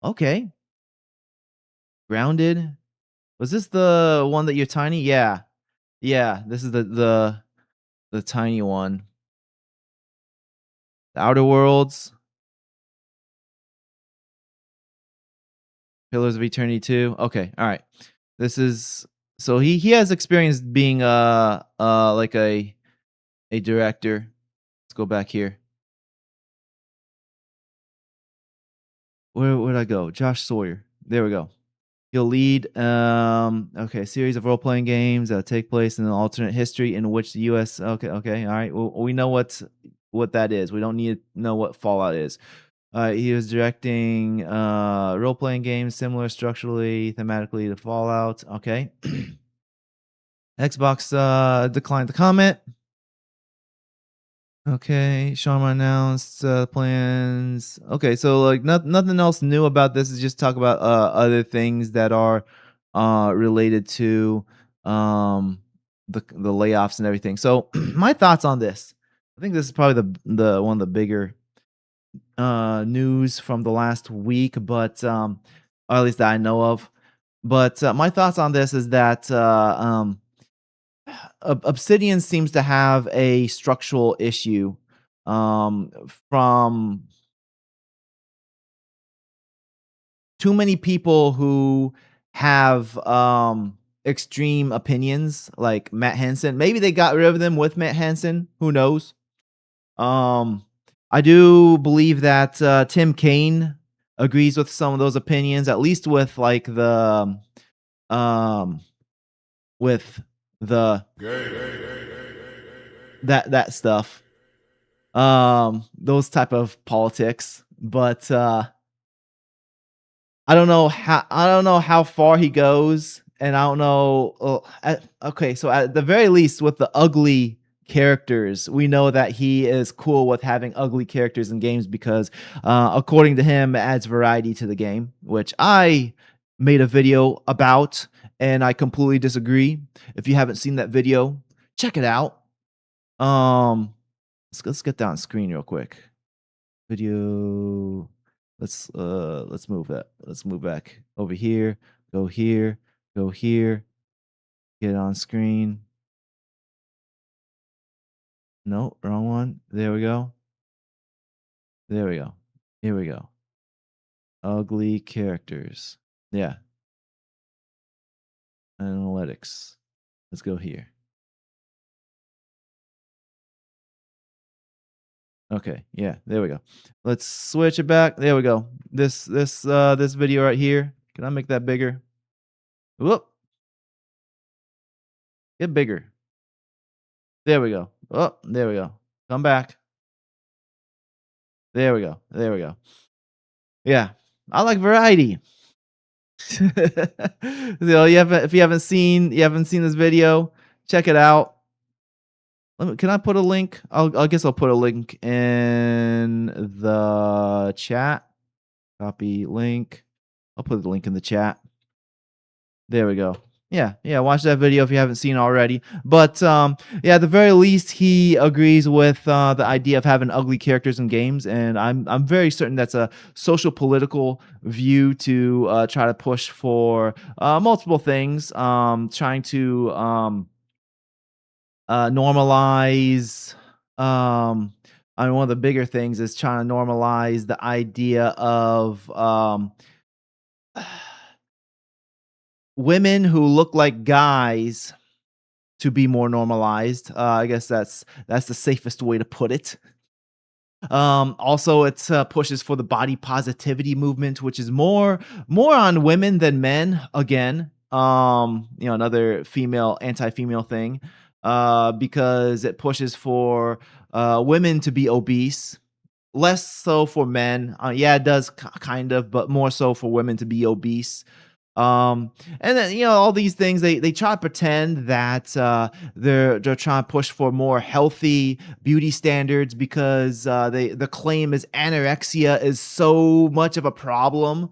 Okay. Grounded. Was this the one that you're tiny? Yeah. Yeah. This is the tiny one. The Outer Worlds, Pillars of Eternity 2. Okay, all right. This is so he has experience being like a director. Let's go back here. Where'd I go? Josh Sawyer. There we go. He'll lead okay, a series of role-playing games that take place in an alternate history in which the US okay, all right. Well, we know what that is. We don't need to know what Fallout is. He was directing role-playing games similar structurally, thematically to Fallout. Okay. Xbox declined the comment. Okay, Sharma announced plans. Okay, so like nothing else new about this. Is just talk about other things that are related to the layoffs and everything. So my thoughts on this. I think this is probably the one of the bigger news from the last week, but or at least that I know of. But my thoughts on this is that Obsidian seems to have a structural issue from too many people who have extreme opinions, like Matt Hansen. Maybe they got rid of them with Matt Hansen. Who knows? Um, I do believe that Tim Kaine agrees with some of those opinions, at least with like um with the that stuff. Those type of politics. But I don't know how far he goes, and I don't know. Okay, so at the very least, with the ugly characters, we know that he is cool with having ugly characters in games because, according to him, it adds variety to the game, which I made a video about, and I completely disagree. If you haven't seen that video, check it out. Let's get down screen real quick. Video. Let's move that. Let's move back over here. Go here. Go here. Get on screen. No, wrong one. There we go. There we go. Here we go. Ugly characters. Yeah. Analytics. Let's go here. Okay, yeah, there we go. Let's switch it back. There we go. This video right here. Can I make that bigger? Whoop. Get bigger. There we go. Oh, there we go. Come back. There we go. There we go. Yeah, I like variety. You haven't if you haven't seen this video, check it out. Can I put a link? I guess I'll put a link in the chat. Copy link. I'll put the link in the chat. There we go. Yeah, watch that video if you haven't seen already. But yeah, at the very least, he agrees with the idea of having ugly characters in games, and I'm very certain that's a social political view to try to push for multiple things. Trying to normalize. I mean, one of the bigger things is trying to normalize the idea of women who look like guys to be more normalized. I guess that's the safest way to put it. Also, it pushes for the body positivity movement, which is more on women than men. Again, another anti-female thing. because it pushes for women to be obese, less so for men. Yeah, it does kind of, but more so for women to be obese. And then all these things they try to pretend that they're trying to push for more healthy beauty standards because the claim is anorexia is so much of a problem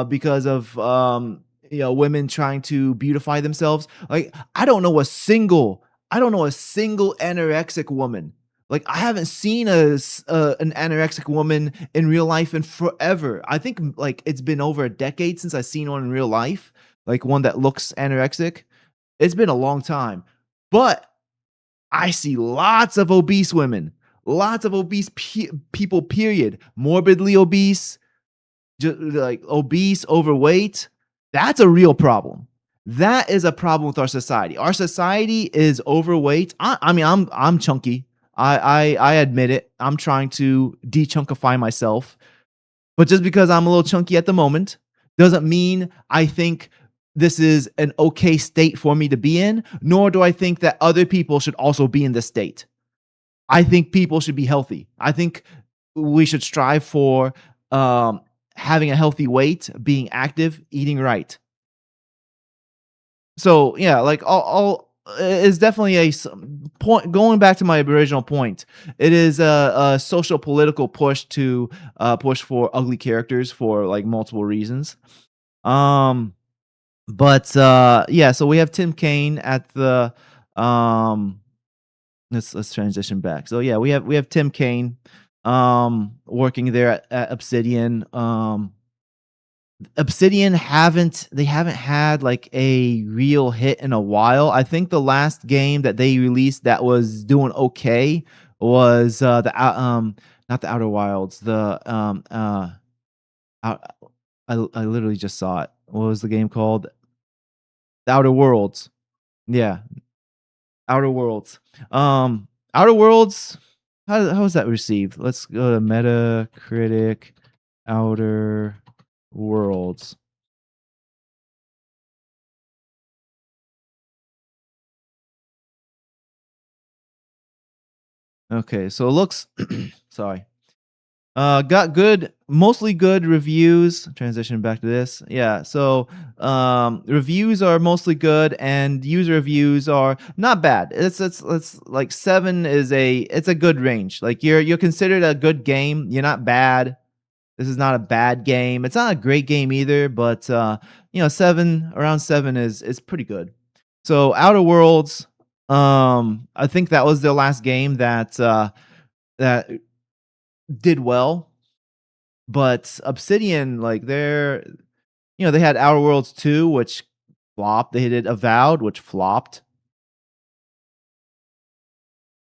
because of women trying to beautify themselves. Like I don't know a single anorexic woman. Like I haven't seen an anorexic woman in real life in forever. I think like it's been over a decade since I've seen one in real life, like one that looks anorexic. It's been a long time. But I see lots of obese women, lots of obese people, period. Morbidly obese, just like obese, overweight. That's a real problem. That is a problem with our society. Our society is overweight. I mean, I'm chunky. I admit it. I'm trying to de-chunkify myself. But just because I'm a little chunky at the moment doesn't mean I think this is an okay state for me to be in, nor do I think that other people should also be in this state. I think people should be healthy. I think we should strive for um, having a healthy weight, being active, eating right. So yeah, like all is definitely point. Going back to my original point, it is a social political push to push for ugly characters for like multiple reasons. Um, but yeah, so we have Tim Kaine at the um. Let's transition back. So yeah, we have Tim Kaine working there at Obsidian. Obsidian haven't had like a real hit in a while. I think the last game that they released that was doing okay was not the Outer Wilds, the out, I literally just saw it. What was the game called? The Outer Worlds. Yeah, Outer Worlds. Outer Worlds, how was that received? Let's go to Metacritic Outer Worlds. Okay, so it looks sorry. Got good, mostly good reviews. Transition back to this. Yeah, so reviews are mostly good and user reviews are not bad. It's like 7 is it's a good range. Like you're considered a good game. You're not bad. This is not a bad game. It's not a great game either, but 7 around 7 is pretty good. So Outer Worlds, I think that was the last game that did well, but Obsidian, like they had Outer Worlds 2, which flopped. They did Avowed, which flopped.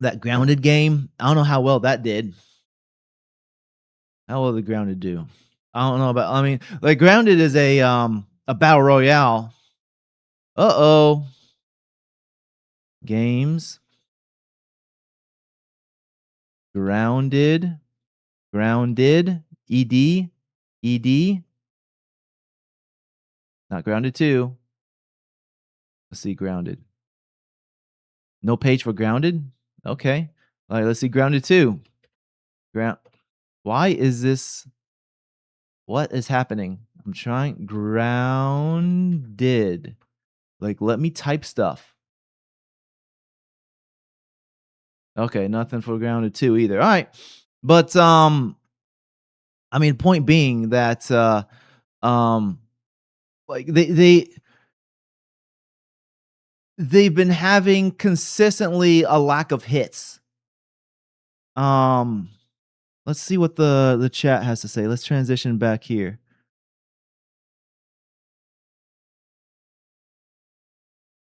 That Grounded game, I don't know how well that did. How well did Grounded do? I don't know about. I mean, like Grounded is a battle royale. Uh-oh. Games. Grounded. Grounded. ED. ED. Not Grounded 2. Let's see Grounded. No page for Grounded? Okay. All right, let's see Grounded 2. Ground. Why is this? What is happening? I'm trying Grounded. Like, let me type stuff. Okay, nothing for Grounded 2 either. All right. But I mean, point being that um like they've been having consistently a lack of hits. Um let's see what the chat has to say. Let's transition back here.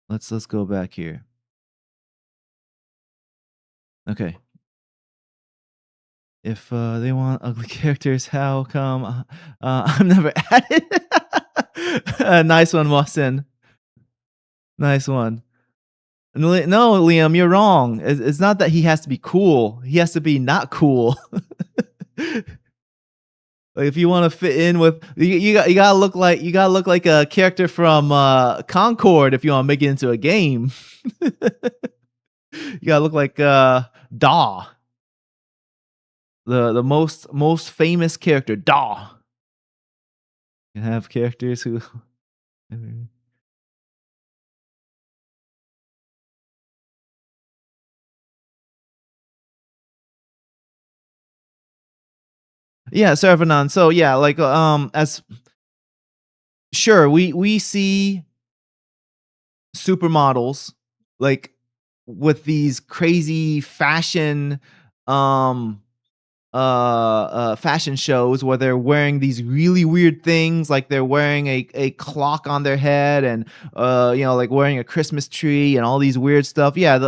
Let's go back here. Okay. If they want ugly characters, how come I'm never added? Nice one, Mohsen. Nice one. No, Liam, you're wrong. It's not that he has to be cool. He has to be not cool. Like if you want to fit in with you gotta look like a character from Concord if you want to make it into a game. You gotta look like Daw, the most famous character, Daw. You have characters who Yeah, Servanon. So yeah, like as sure, we see supermodels like with these crazy um fashion shows where they're wearing these really weird things, like they're wearing a clock on their head and like wearing a Christmas tree and all these weird stuff. Yeah,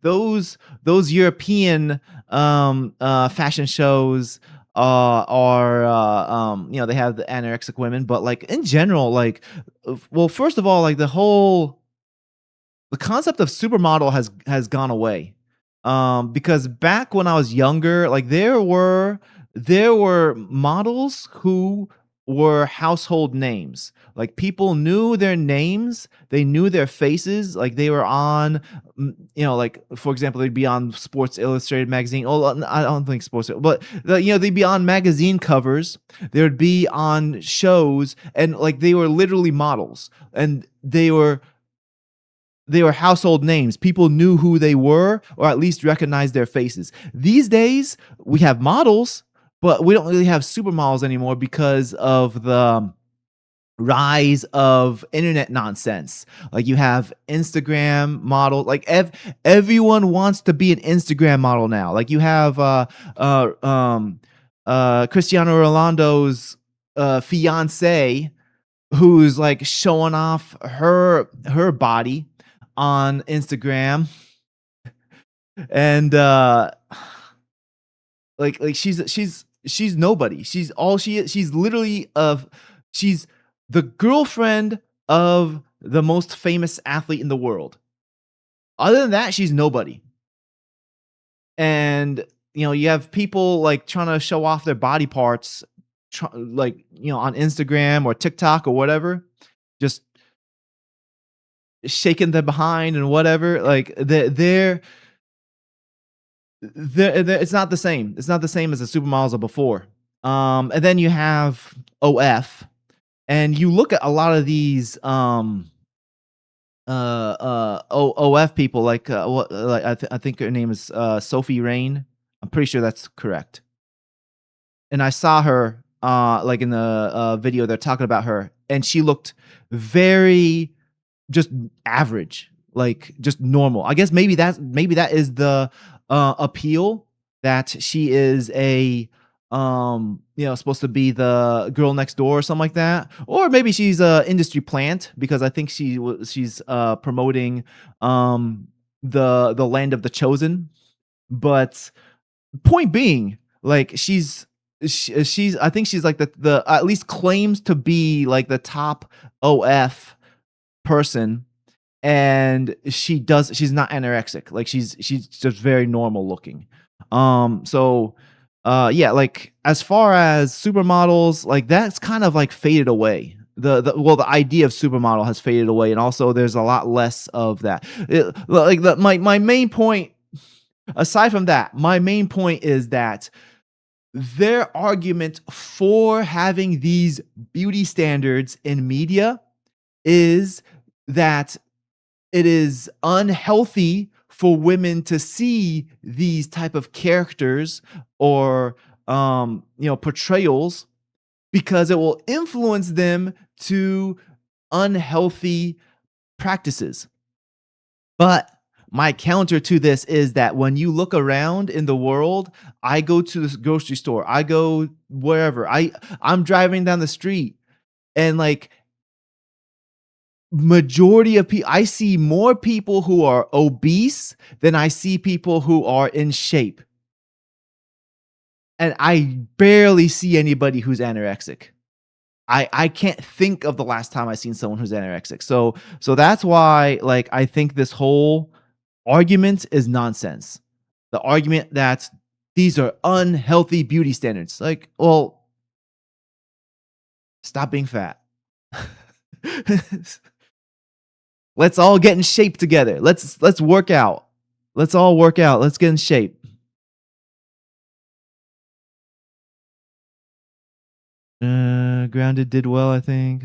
those European fashion shows are they have the anorexic women, but like in general, like well, first of all, like the concept of supermodel has gone away. Because back when I was younger, like there were models who were household names. Like people knew their names, they knew their faces. Like they were on, like for example, they'd be on Sports Illustrated magazine. Oh, I don't think Sports, but they'd be on magazine covers. They would be on shows, and like they were literally models, and they were household names. People knew who they were or at least recognized their faces. These days, we have models, but we don't really have supermodels anymore because of the rise of internet nonsense. Like you have Instagram model, like everyone wants to be an Instagram model now. Like you have Cristiano Ronaldo's fiance who's like showing off her body on Instagram, and like she's nobody. She's all she is. She's literally she's the girlfriend of the most famous athlete in the world. Other than that, she's nobody. And you have people like trying to show off their body parts, like on Instagram or TikTok or whatever, just shaking them behind and whatever. Like it's not the same. It's not the same as the supermodels of before. And then you have OF, and you look at a lot of these OF people, like what like I think her name is Sophie Rain. I'm pretty sure that's correct. And I saw her like in the video they're talking about her, and she looked very just average, like just normal. I guess maybe that is the appeal, that she is a supposed to be the girl next door or something like that, or maybe she's a industry plant because I think she's promoting the land of the chosen. But point being, like she's I think she's like the at least claims to be like the top OF person, and she's not anorexic. Like she's just very normal looking. So yeah, like as far as supermodels, like that's kind of like faded away. The idea of supermodel has faded away, and also there's a lot less of that. My main point, aside from that, my main point is that their argument for having these beauty standards in media is that it is unhealthy for women to see these type of characters or portrayals, because it will influence them to unhealthy practices. But my counter to this is that when you look around in the world, I go to the grocery store, I go wherever, I'm driving down the street, and like majority of people, I see more people who are obese than I see people who are in shape. And I barely see anybody who's anorexic. I can't think of the last time I seen someone who's anorexic. So that's why, like, I think this whole argument is nonsense. The argument that these are unhealthy beauty standards. Like, well, stop being fat. Let's all get in shape together. Let's work out. Let's all work out. Let's get in shape. Grounded did well, I think.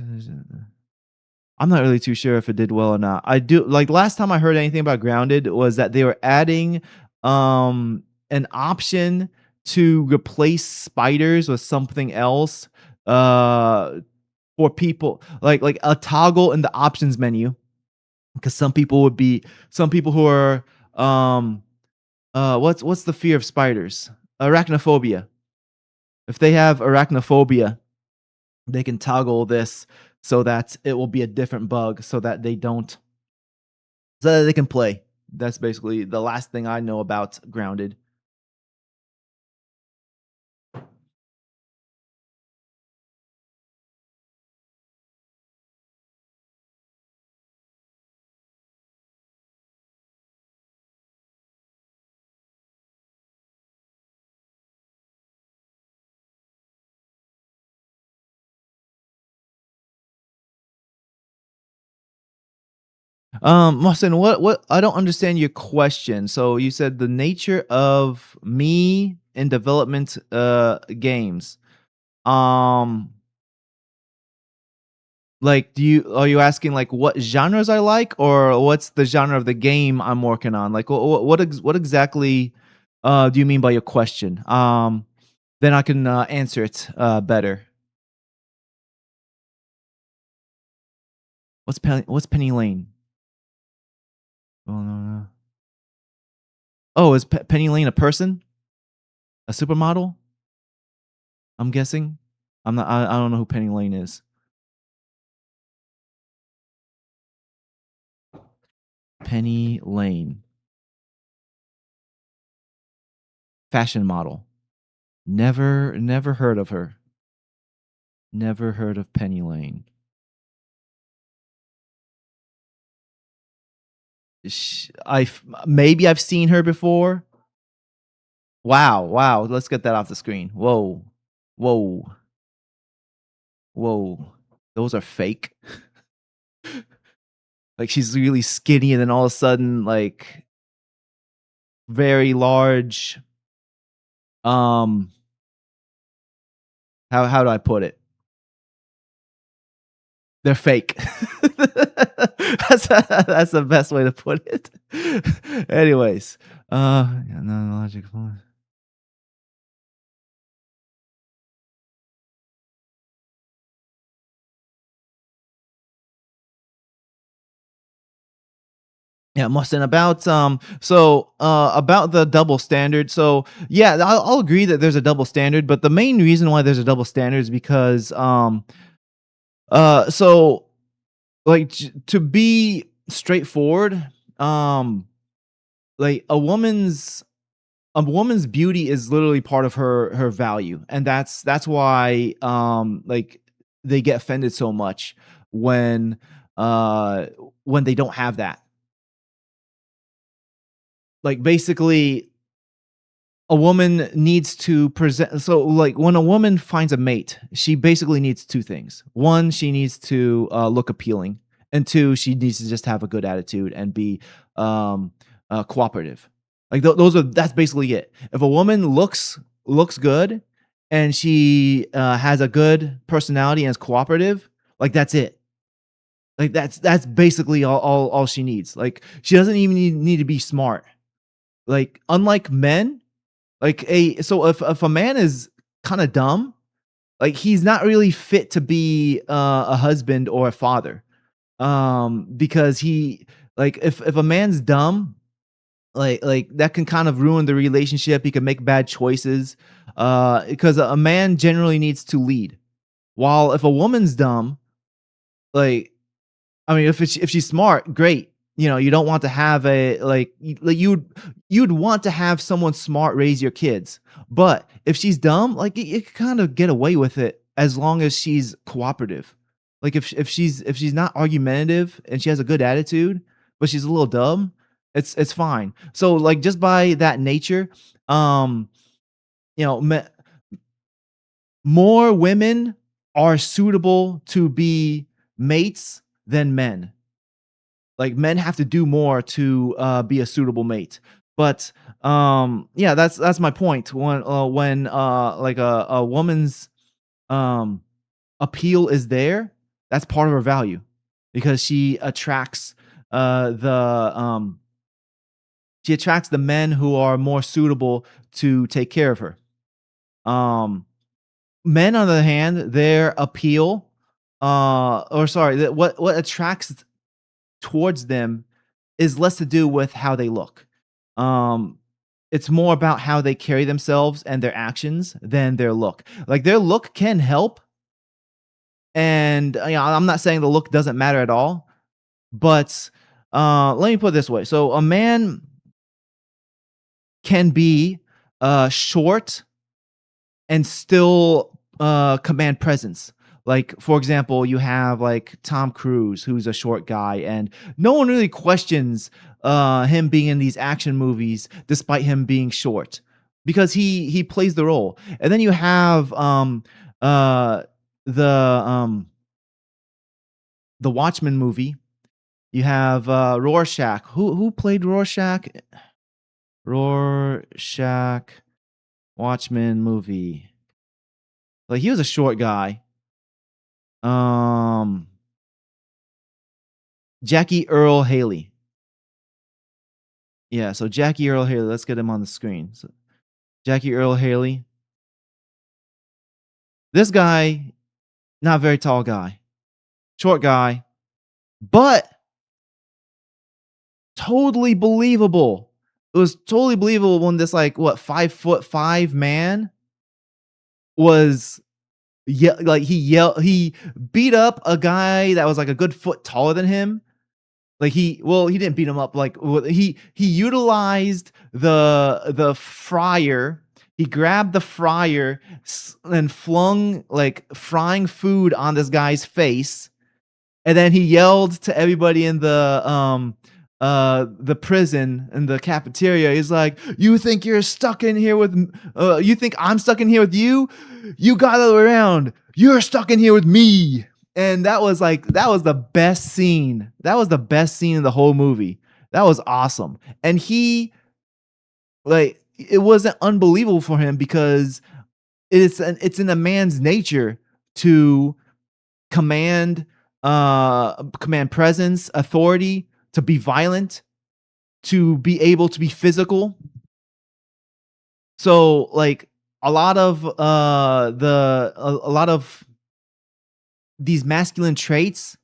I'm not really too sure if it did well or not. I do like last time I heard anything about Grounded was that they were adding an option to replace spiders with something else uh for people like a toggle in the options menu because some people who are what's the fear of spiders? Arachnophobia. If they have arachnophobia, they can toggle this so that it will be a different bug so that they don't so that they can play. That's basically the last thing I know about Grounded. Mohsen, what I don't understand your question. So you said the nature of me in development games. Um like are you asking like what genres I like or what's the genre of the game I'm working on? Like what exactly do you mean by your question? Then I can answer it better. What's Penny Lane? Oh, no, no. Oh, is Penny Lane a person? A supermodel? I'm guessing. I don't know who Penny Lane is. Penny Lane. Fashion model. Never heard of her. Never heard of Penny Lane. Maybe I've seen her before. Wow, wow. Let's get that off the screen. Whoa. Whoa. Whoa. Those are fake. Like she's really skinny and then all of a sudden like very large um how do I put it? They're fake. That's the best way to put it. Anyways, yeah, non-logical. Yeah, Mustin, about the double standard. So yeah, I'll agree that there's a double standard, but the main reason why there's a double standard is because so like to be straightforward, um like a woman's beauty is literally part of her value, and that's why like they get offended so much when uh when they don't have that. Like basically a woman needs to present, so like when a woman finds a mate, she basically needs two things. One, she needs to look appealing, and two, she needs to just have a good attitude and be um cooperative. Like those are that's basically it. If a woman looks good and she has a good personality and is cooperative, like that's it. Like that's basically all she needs. Like she doesn't even need to be smart. Like unlike men, like if a man is kind of dumb, like he's not really fit to be a husband or a father. Because he like if a man's dumb, like that can kind of ruin the relationship. He can make bad choices. Because a man generally needs to lead. While if a woman's dumb, like I mean, if she's smart, great. You know, you don't want to have a like you'd want to have someone smart raise your kids. But if she's dumb, like you can kind of get away with it as long as she's cooperative. Like if she's not argumentative and she has a good attitude, but she's a little dumb, it's fine. So like just by that nature, um, you know, more women are suitable to be mates than men. Like men have to do more to be a suitable mate. But yeah, that's my point. When like a woman's um appeal is there, that's part of her value because the she attracts the men who are more suitable to take care of her. Um, Men, on the other hand, their appeal, or sorry, what attracts towards them is less to do with how they look. Um, it's more about how they carry themselves and their actions than their look. Like their look can help, and I'm not saying the look doesn't matter at all, but let me put it this way: so a man can be short and still command presence. Like, for example, you have like Tom Cruise, who's a short guy, and no one really questions him being in these action movies despite him being short because he plays the role. And then you have uh, the um, the Watchmen movie. You have Rorschach. Who played Rorschach? Rorschach Watchmen movie. Like he was a short guy. Um, Jackie Earl Haley. Yeah, so Jackie Earl Haley. Let's get him on the screen. So Jackie Earl Haley. This guy, not a very tall guy, short guy, but totally believable. It was totally believable when this like what 5'5" man was he beat up a guy that was like a good foot taller than him. Like he didn't beat him up. Like he utilized the fryer. He grabbed the fryer and flung like frying food on this guy's face, and then he yelled to everybody in the prison in the cafeteria. He's like, "You think you're stuck in here with you think I'm stuck in here with you? You got the other way around. You're stuck in here with me." And that was the best scene. That was the best scene in the whole movie. That was awesome. And it wasn't unbelievable for him because it's in a man's nature to command command presence, authority, to be violent, to be able to be physical. So like a lot of a lot of these masculine traits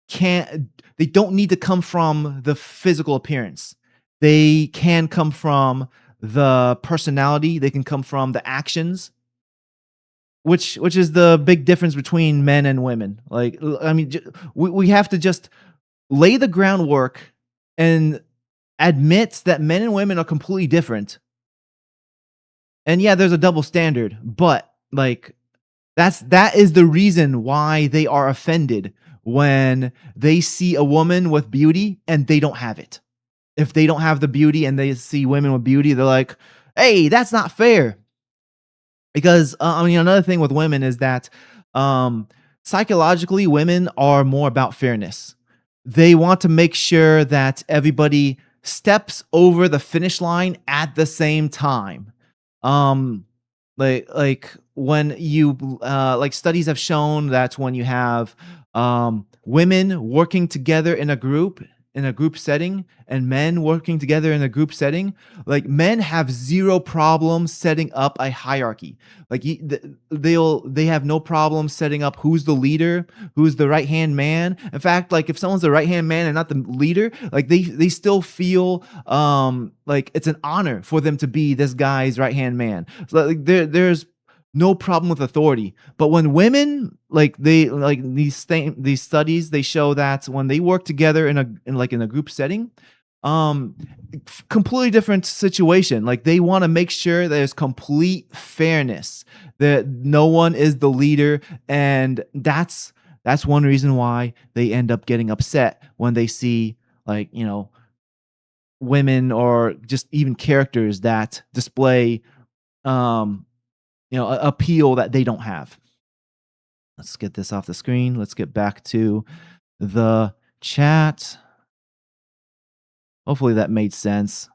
can't they don't need to come from the physical appearance. They can come from the personality, they can come from the actions, which is the big difference between men and women. Like I mean we have to just lay the groundwork and admit that men and women are completely different. And yeah, there's a double standard, but like that is the reason why they are offended when they see a woman with beauty and they don't have it. If they don't have the beauty and they see women with beauty, they're like, "Hey, that's not fair." Because I mean, another thing with women is that um, psychologically, women are more about fairness. They want to make sure that everybody steps over the finish line at the same time. Um, like when you like studies have shown that when you have women working together in a group setting and men working together in a group setting, like men have zero problem setting up a hierarchy. Like they have no problem setting up who's the leader, who's the right hand man. In fact, like if someone's the right hand man and not the leader, like they still feel like it's an honor for them to be this guy's right hand man. So like there's no problem with authority. But when women like they like these studies, they show that when they work together in a group setting, um completely different situation. Like they want to make sure there's complete fairness, that no one is the leader, and that's one reason why they end up getting upset when they see like, women or just even characters that display um appeal that they don't have. Let's get this off the screen. Let's get back to the chat. Hopefully that made sense.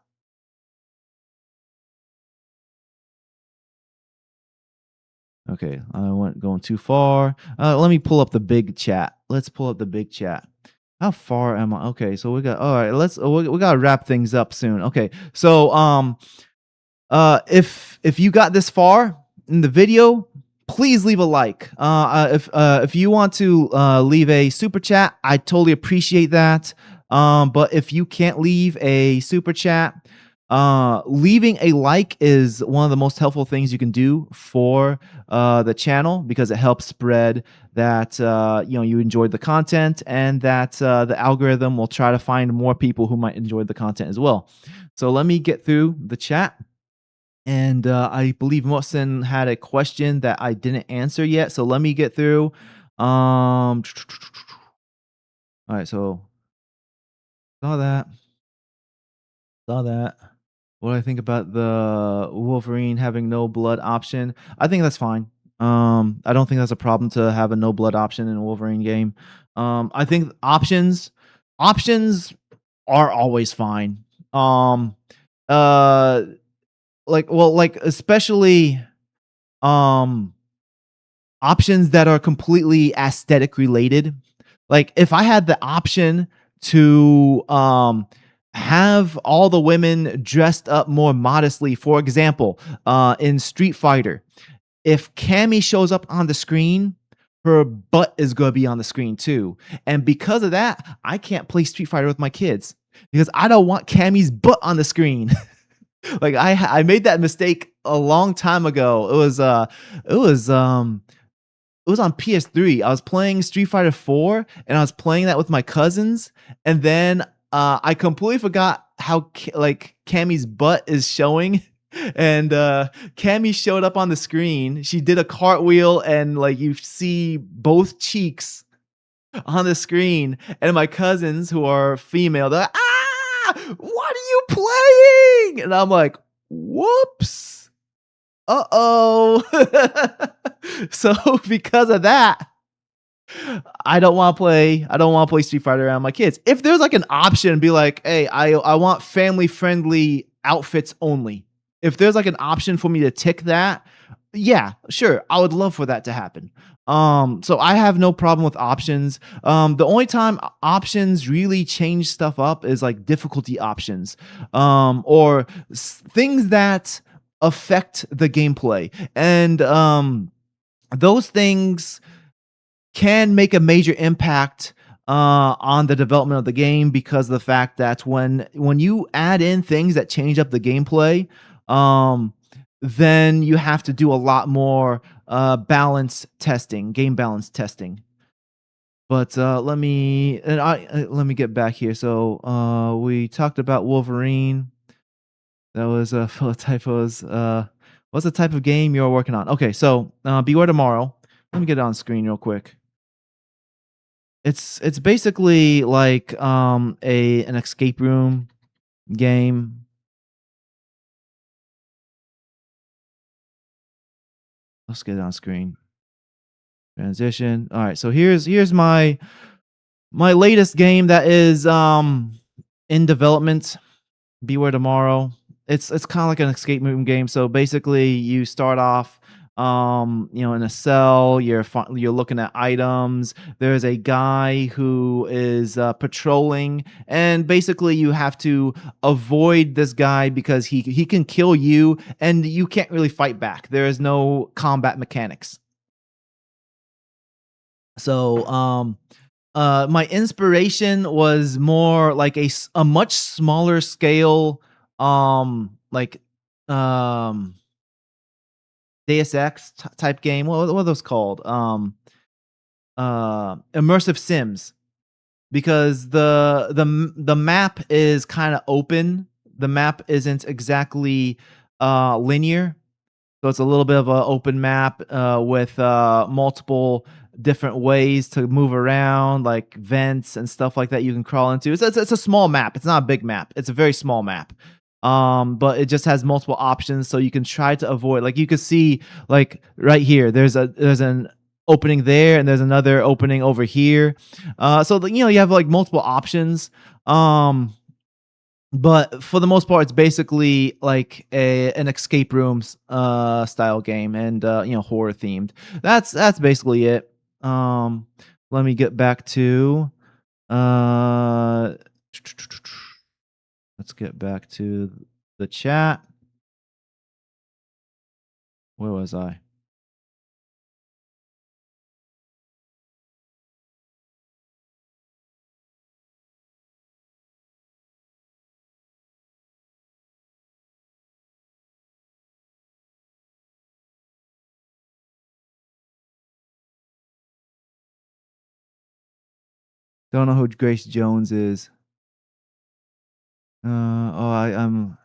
Okay, I went going too far. Let me pull up the big chat. Let's pull up the big chat. How far am I? Okay, so we got all right. We gotta wrap things up soon. Okay, so if you got this far in the video, please leave a like. If you want to leave a super chat, I totally appreciate that. But if you can't leave a super chat, leaving a like is one of the most helpful things you can do for the channel, because it helps spread that you enjoyed the content, and that the algorithm will try to find more people who might enjoy the content as well. So let me get through the chat. And I believe Mohsen had a question that I didn't answer yet. So let me get through. All right, so saw that. Saw that. What do I think about the Wolverine having no blood option? I think that's fine. I don't think that's a problem to have a no blood option in a Wolverine game. I think options are always fine. Uh, like especially um options that are completely aesthetic related. Like if I had the option to have all the women dressed up more modestly, for example, in Street Fighter, if Cammy shows up on the screen, her butt is going to be on the screen too. And because of that, I can't play Street Fighter with my kids because I don't want Cammy's butt on the screen. Like I made that mistake a long time ago. It was on PS3. I was playing Street Fighter 4 and I was playing that with my cousins, and then I completely forgot how like Cammy's butt is showing. And Cammy showed up on the screen. She did a cartwheel, and like you see both cheeks on the screen. And my cousins, who are female, they're like, "Ah, what are you playing?" And I'm like, "Whoops, uh-oh." So because of that, I don't want to play Street Fighter around my kids. If there's like an option, be like, "Hey, I want family friendly outfits only." If there's like an option for me to tick that, yeah, sure, I would love for that to happen. So I have no problem with options. The only time options really change stuff up is like difficulty options, or things that affect the gameplay, and those things can make a major impact on the development of the game, because of the fact that when you add in things that change up the gameplay, then you have to do a lot more game balance testing. But let me get back here. So we talked about Wolverine. That was full of typos. What's the type of game you're working on? Okay, so Beware Tomorrow. Let me get it on screen real quick. It's basically like an escape room game. Let's get it on screen. Transition. All right, so here's my latest game that is in development. Beware Tomorrow. It's kind of like an escape room game. So basically, you start off, in a cell. You're looking at items. There's a guy who is patrolling, and basically, you have to avoid this guy because he can kill you, and you can't really fight back. There is no combat mechanics. So, my inspiration was more like a much smaller scale, like Deus Ex type game. What are those called? Immersive sims, because the map is kind of open. The map isn't exactly linear. So it's a little bit of an open map with multiple different ways to move around, like vents and stuff like that you can crawl into. It's a small map. It's not a big map. It's a very small map. But it just has multiple options, so you can try to avoid. Like you can see, like right here, there's an opening there, and there's another opening over here. So you have like multiple options. but for the most part, it's basically like an escape rooms style game, and horror themed. That's basically it. Um, Let me get back to uh, let's get back to the chat. Where was I? Don't know who Grace Jones is. I'm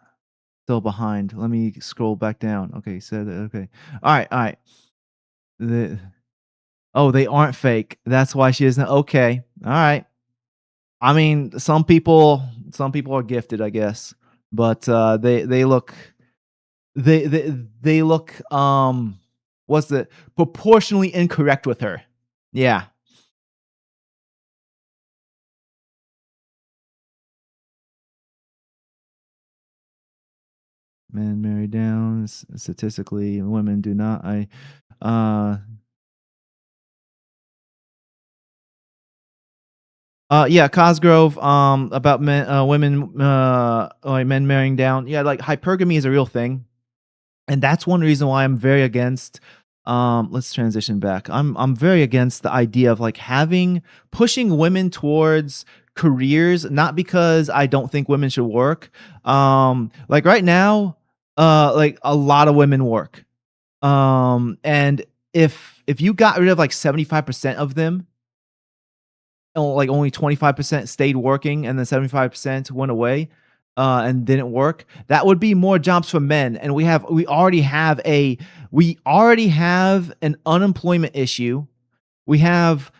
still behind. Let me scroll back down. Okay, said okay. All right, all right. The, oh, they aren't fake. That's why she isn't. Okay, all right. I mean, some people are gifted, I guess, but they look they look what's the proportionally incorrect with her. Yeah, men marry down statistically, women do not. Uh yeah, Cosgrove, about men, women, like men marrying down. Yeah, like hypergamy is a real thing, and that's one reason why I'm very against. Let's transition back. I'm very against the idea of like having pushing women towards careers, not because I don't think women should work. Like right now, like a lot of women work. And if you got rid of like 75% of them, like only 25% stayed working and then 75% went away and didn't work, that would be more jobs for men. And we already have an unemployment issue. We have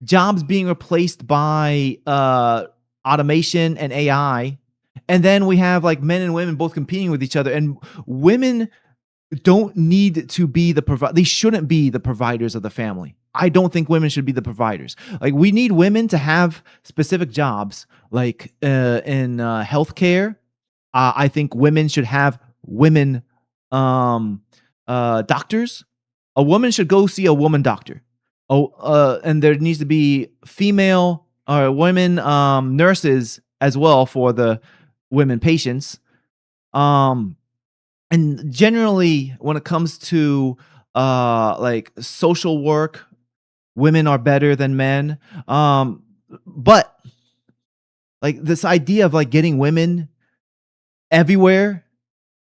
jobs being replaced by automation and AI. And then we have like men and women both competing with each other, and women don't need to be they shouldn't be the providers of the family. I don't think women should be the providers. Like we need women to have specific jobs, like in healthcare. I think women should have women um, doctors. A woman should go see a woman doctor. Oh, and there needs to be female or women nurses as well for the women patients. Um, and generally when it comes to like social work, women are better than men. But like this idea of like getting women everywhere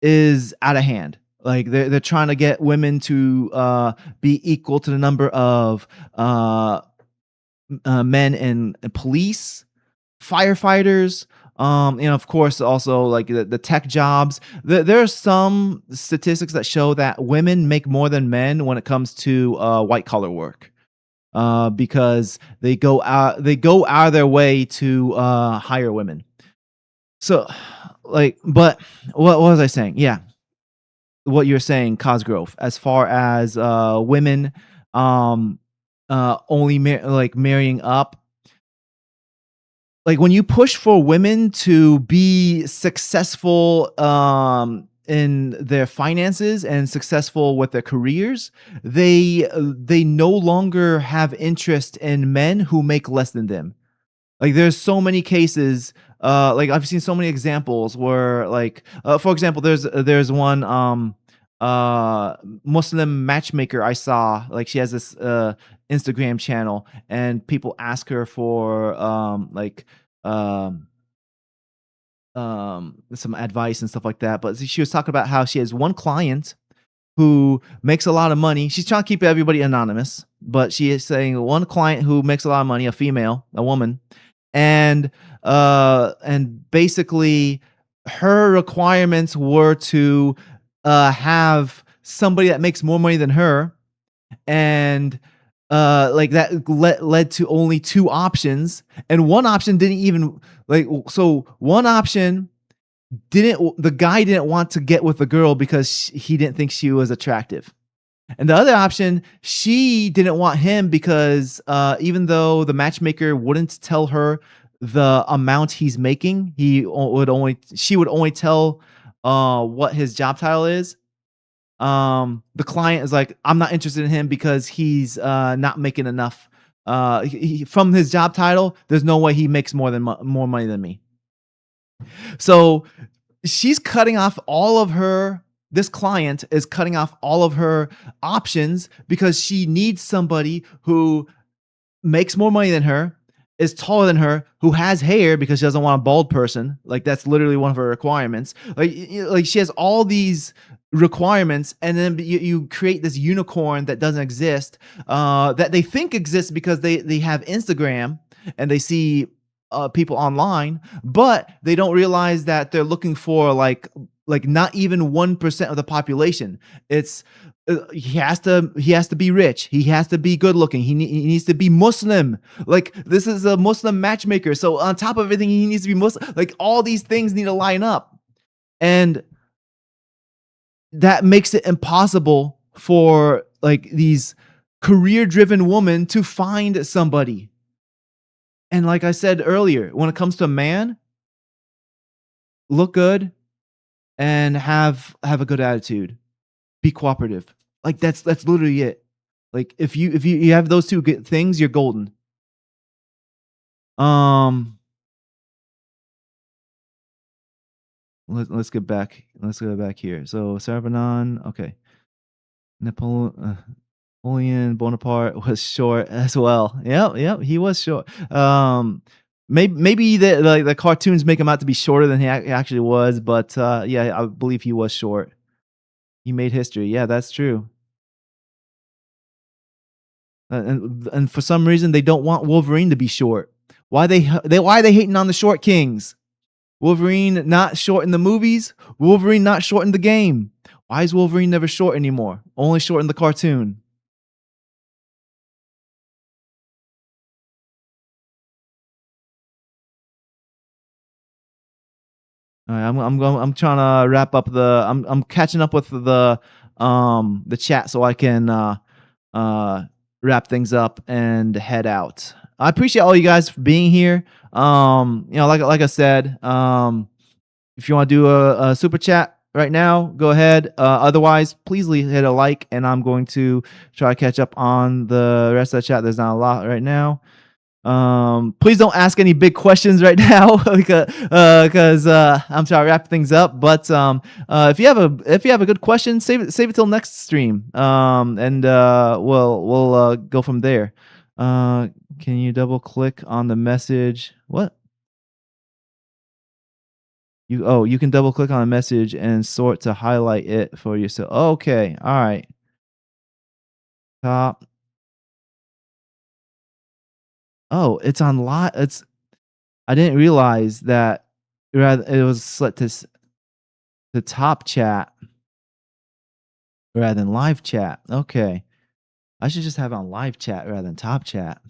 is out of hand. Like they're trying to get women to be equal to the number of men in police, firefighters, of course, also like the tech jobs. There are some statistics that show that women make more than men when it comes to white collar work, because they go out of their way to hire women. So, like, but what was I saying? Yeah, what you're saying, Cosgrove, as far as women, um, only like marrying up, like when you push for women to be successful in their finances and successful with their careers, they no longer have interest in men who make less than them. Like there's so many cases, like I've seen so many examples where like for example, there's one Muslim matchmaker I saw. Like she has this Instagram channel, and people ask her for um some advice and stuff like that. But she was talking about how she has one client who makes a lot of money. She's trying to keep everybody anonymous, but she is saying one client who makes a lot of money, a female, a woman, and basically her requirements were to have somebody that makes more money than her, and like that led to only two options, and one option didn't even like so one option didn't the guy didn't want to get with the girl because he didn't think she was attractive. And the other option, she didn't want him because even though the matchmaker wouldn't tell her the amount he's making. Would only she would only tell what his job title is. The client is like, I'm not interested in him because he's not making enough. From his job title, there's no way he makes more money than me. So she's cutting off all of her. This client is cutting off all of her options because she needs somebody who makes more money than her, is taller than her, who has hair because she doesn't want a bald person. Like that's literally one of her requirements. Like she has all these requirements, and then you create this unicorn that doesn't exist, that they think exists because they have Instagram and they see people online, but they don't realize that they're looking for like not even 1% of the population. It's he has to be rich. He has to be good looking. He needs to be Muslim. Like this is a Muslim matchmaker. So on top of everything, he needs to be Muslim. Like all these things need to line up, and that makes it impossible for like these career-driven women to find somebody. And like I said earlier, when it comes to a man, look good and have a good attitude. Be cooperative. Like that's literally it. Like if you have those two good things, you're golden. Um, let's get back. Let's go back here. So Sarbanon, okay. Napoleon Bonaparte was short as well. Yep, yep, he was short. Maybe the cartoons make him out to be shorter than he actually was, but yeah, I believe he was short. He made history. Yeah, that's true. And for some reason they don't want Wolverine to be short. Why are they hating on the short kings? Wolverine not short in the movies. Wolverine not short in the game. Why is Wolverine never short anymore? Only short in the cartoon. All right, I'm trying to wrap up I'm catching up with the chat so I can uh wrap things up and head out. I appreciate all you guys for being here. Like I said, if you want to do a super chat right now, go ahead. Otherwise, please hit a like, and I'm going to try to catch up on the rest of the chat. There's not a lot right now. Please don't ask any big questions right now because I'm trying to wrap things up. But if you have a good question, save it till next stream. And we'll go from there. Can you double click on the message? What? You can double click on a message and sort to highlight it for yourself. Okay, all right. Top. Oh, it's on live. It's I didn't realize that rather it was set to the top chat rather than live chat. Okay. I should just have it on live chat rather than top chat.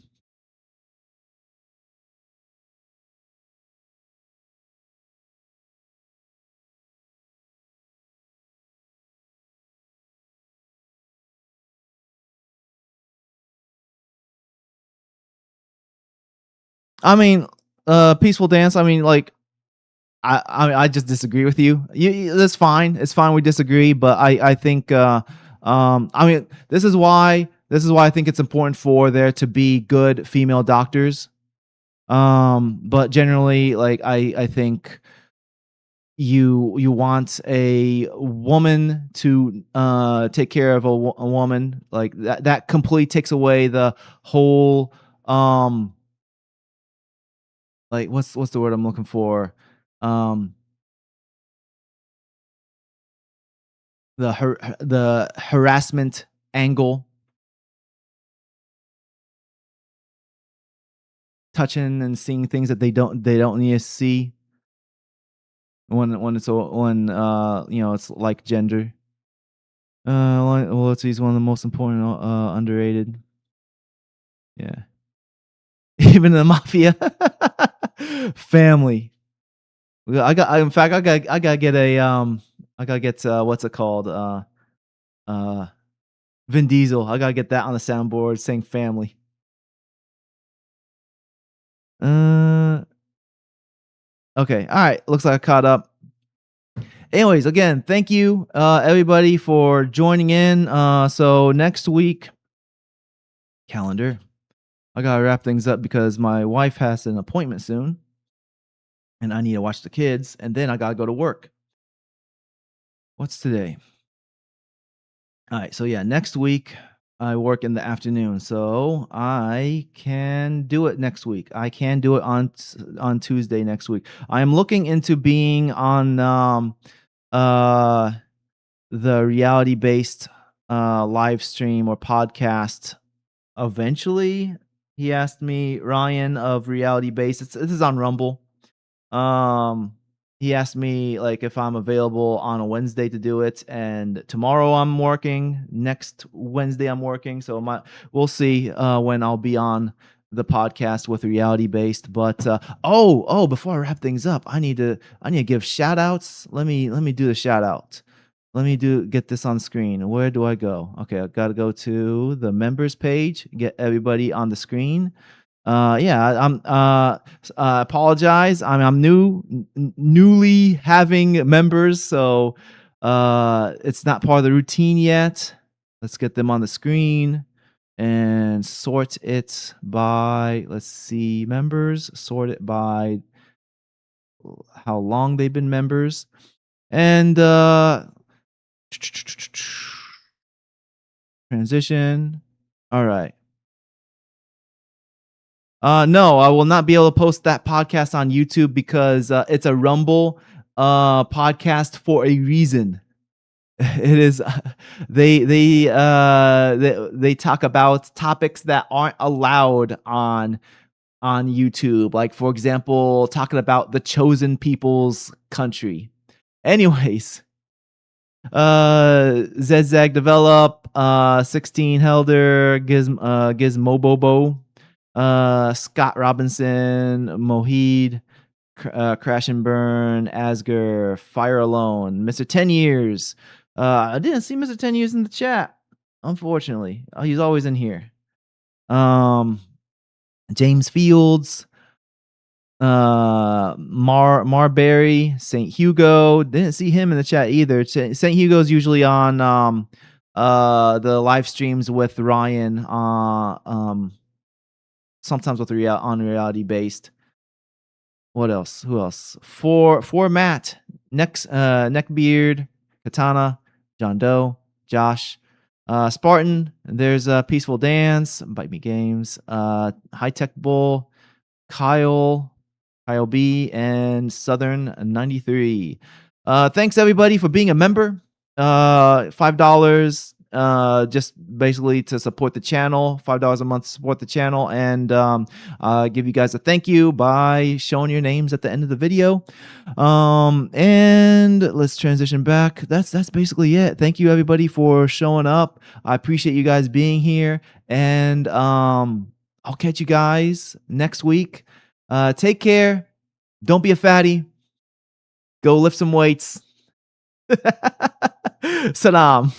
I mean, peaceful dance. I mean, like I just disagree with you. That's fine. It's fine. We disagree, but I think I mean this is why I think it's important for there to be good female doctors. But generally, like I think you want a woman to take care of a woman like that completely takes away the whole like what's the word I'm looking for, um the harassment angle, touching and seeing things that they don't need to see when it's like gender. Loyalty is one of the most important, underrated. Yeah. Even the mafia. Family. Well, in fact, I gotta get what's it called? Uh, Vin Diesel. I gotta get that on the soundboard saying family. Uh, Okay. All right. Looks like I caught up. Anyways, again, thank you everybody for joining in. So next week calendar, I gotta wrap things up because my wife has an appointment soon, and I need to watch the kids, and then I gotta go to work. What's today? All right. So yeah, next week I work in the afternoon, so I can do it next week. I can do it on Tuesday next week. I am looking into being on uh the reality based live stream or podcast eventually. He asked me, Ryan of reality based. This is on Rumble. Um, he asked me like if I'm available on a Wednesday to do it, and tomorrow I'm working. Next Wednesday I'm working, so we'll see when I'll be on the podcast with reality based. But before I wrap things up, I need to give shout outs. Let me do the shout out. Let me get this on screen. Where do I go? Okay, I got to go to the members page, get everybody on the screen. Yeah, apologize. I'm newly having members, so it's not part of the routine yet. Let's get them on the screen and sort it by, let's see, members, sort it by how long they've been members. And transition. All right. No, I will not be able to post that podcast on YouTube because it's a Rumble podcast for a reason. It is they talk about topics that aren't allowed on YouTube. Like for example, talking about the chosen people's country. Anyways, Zedzag develop 16 Helder Gizmobobo, Scott Robinson, Mohid, Crash and Burn, Asger, Fire Alone, Mr. 10 Years. I didn't see Mr. 10 Years in the chat, unfortunately. He's always in here. James Fields, Marbury, St. Hugo. Didn't see him in the chat either. St. Hugo's usually on the live streams with Ryan, sometimes with on reality based. What else? Who else? For Matt, Neckbeard, Katana, John Doe, Josh, Spartan. There's Peaceful Dance, Bite Me Games, High Tech Bull, Kyle B, and Southern 93. Thanks everybody for being a member. $5 just basically to support the channel. $5 a month to support the channel, and give you guys a thank you by showing your names at the end of the video. And let's transition back. That's basically it. Thank you everybody for showing up. I appreciate you guys being here, and I'll catch you guys next week. Take care. Don't be a fatty. Go lift some weights. Salam.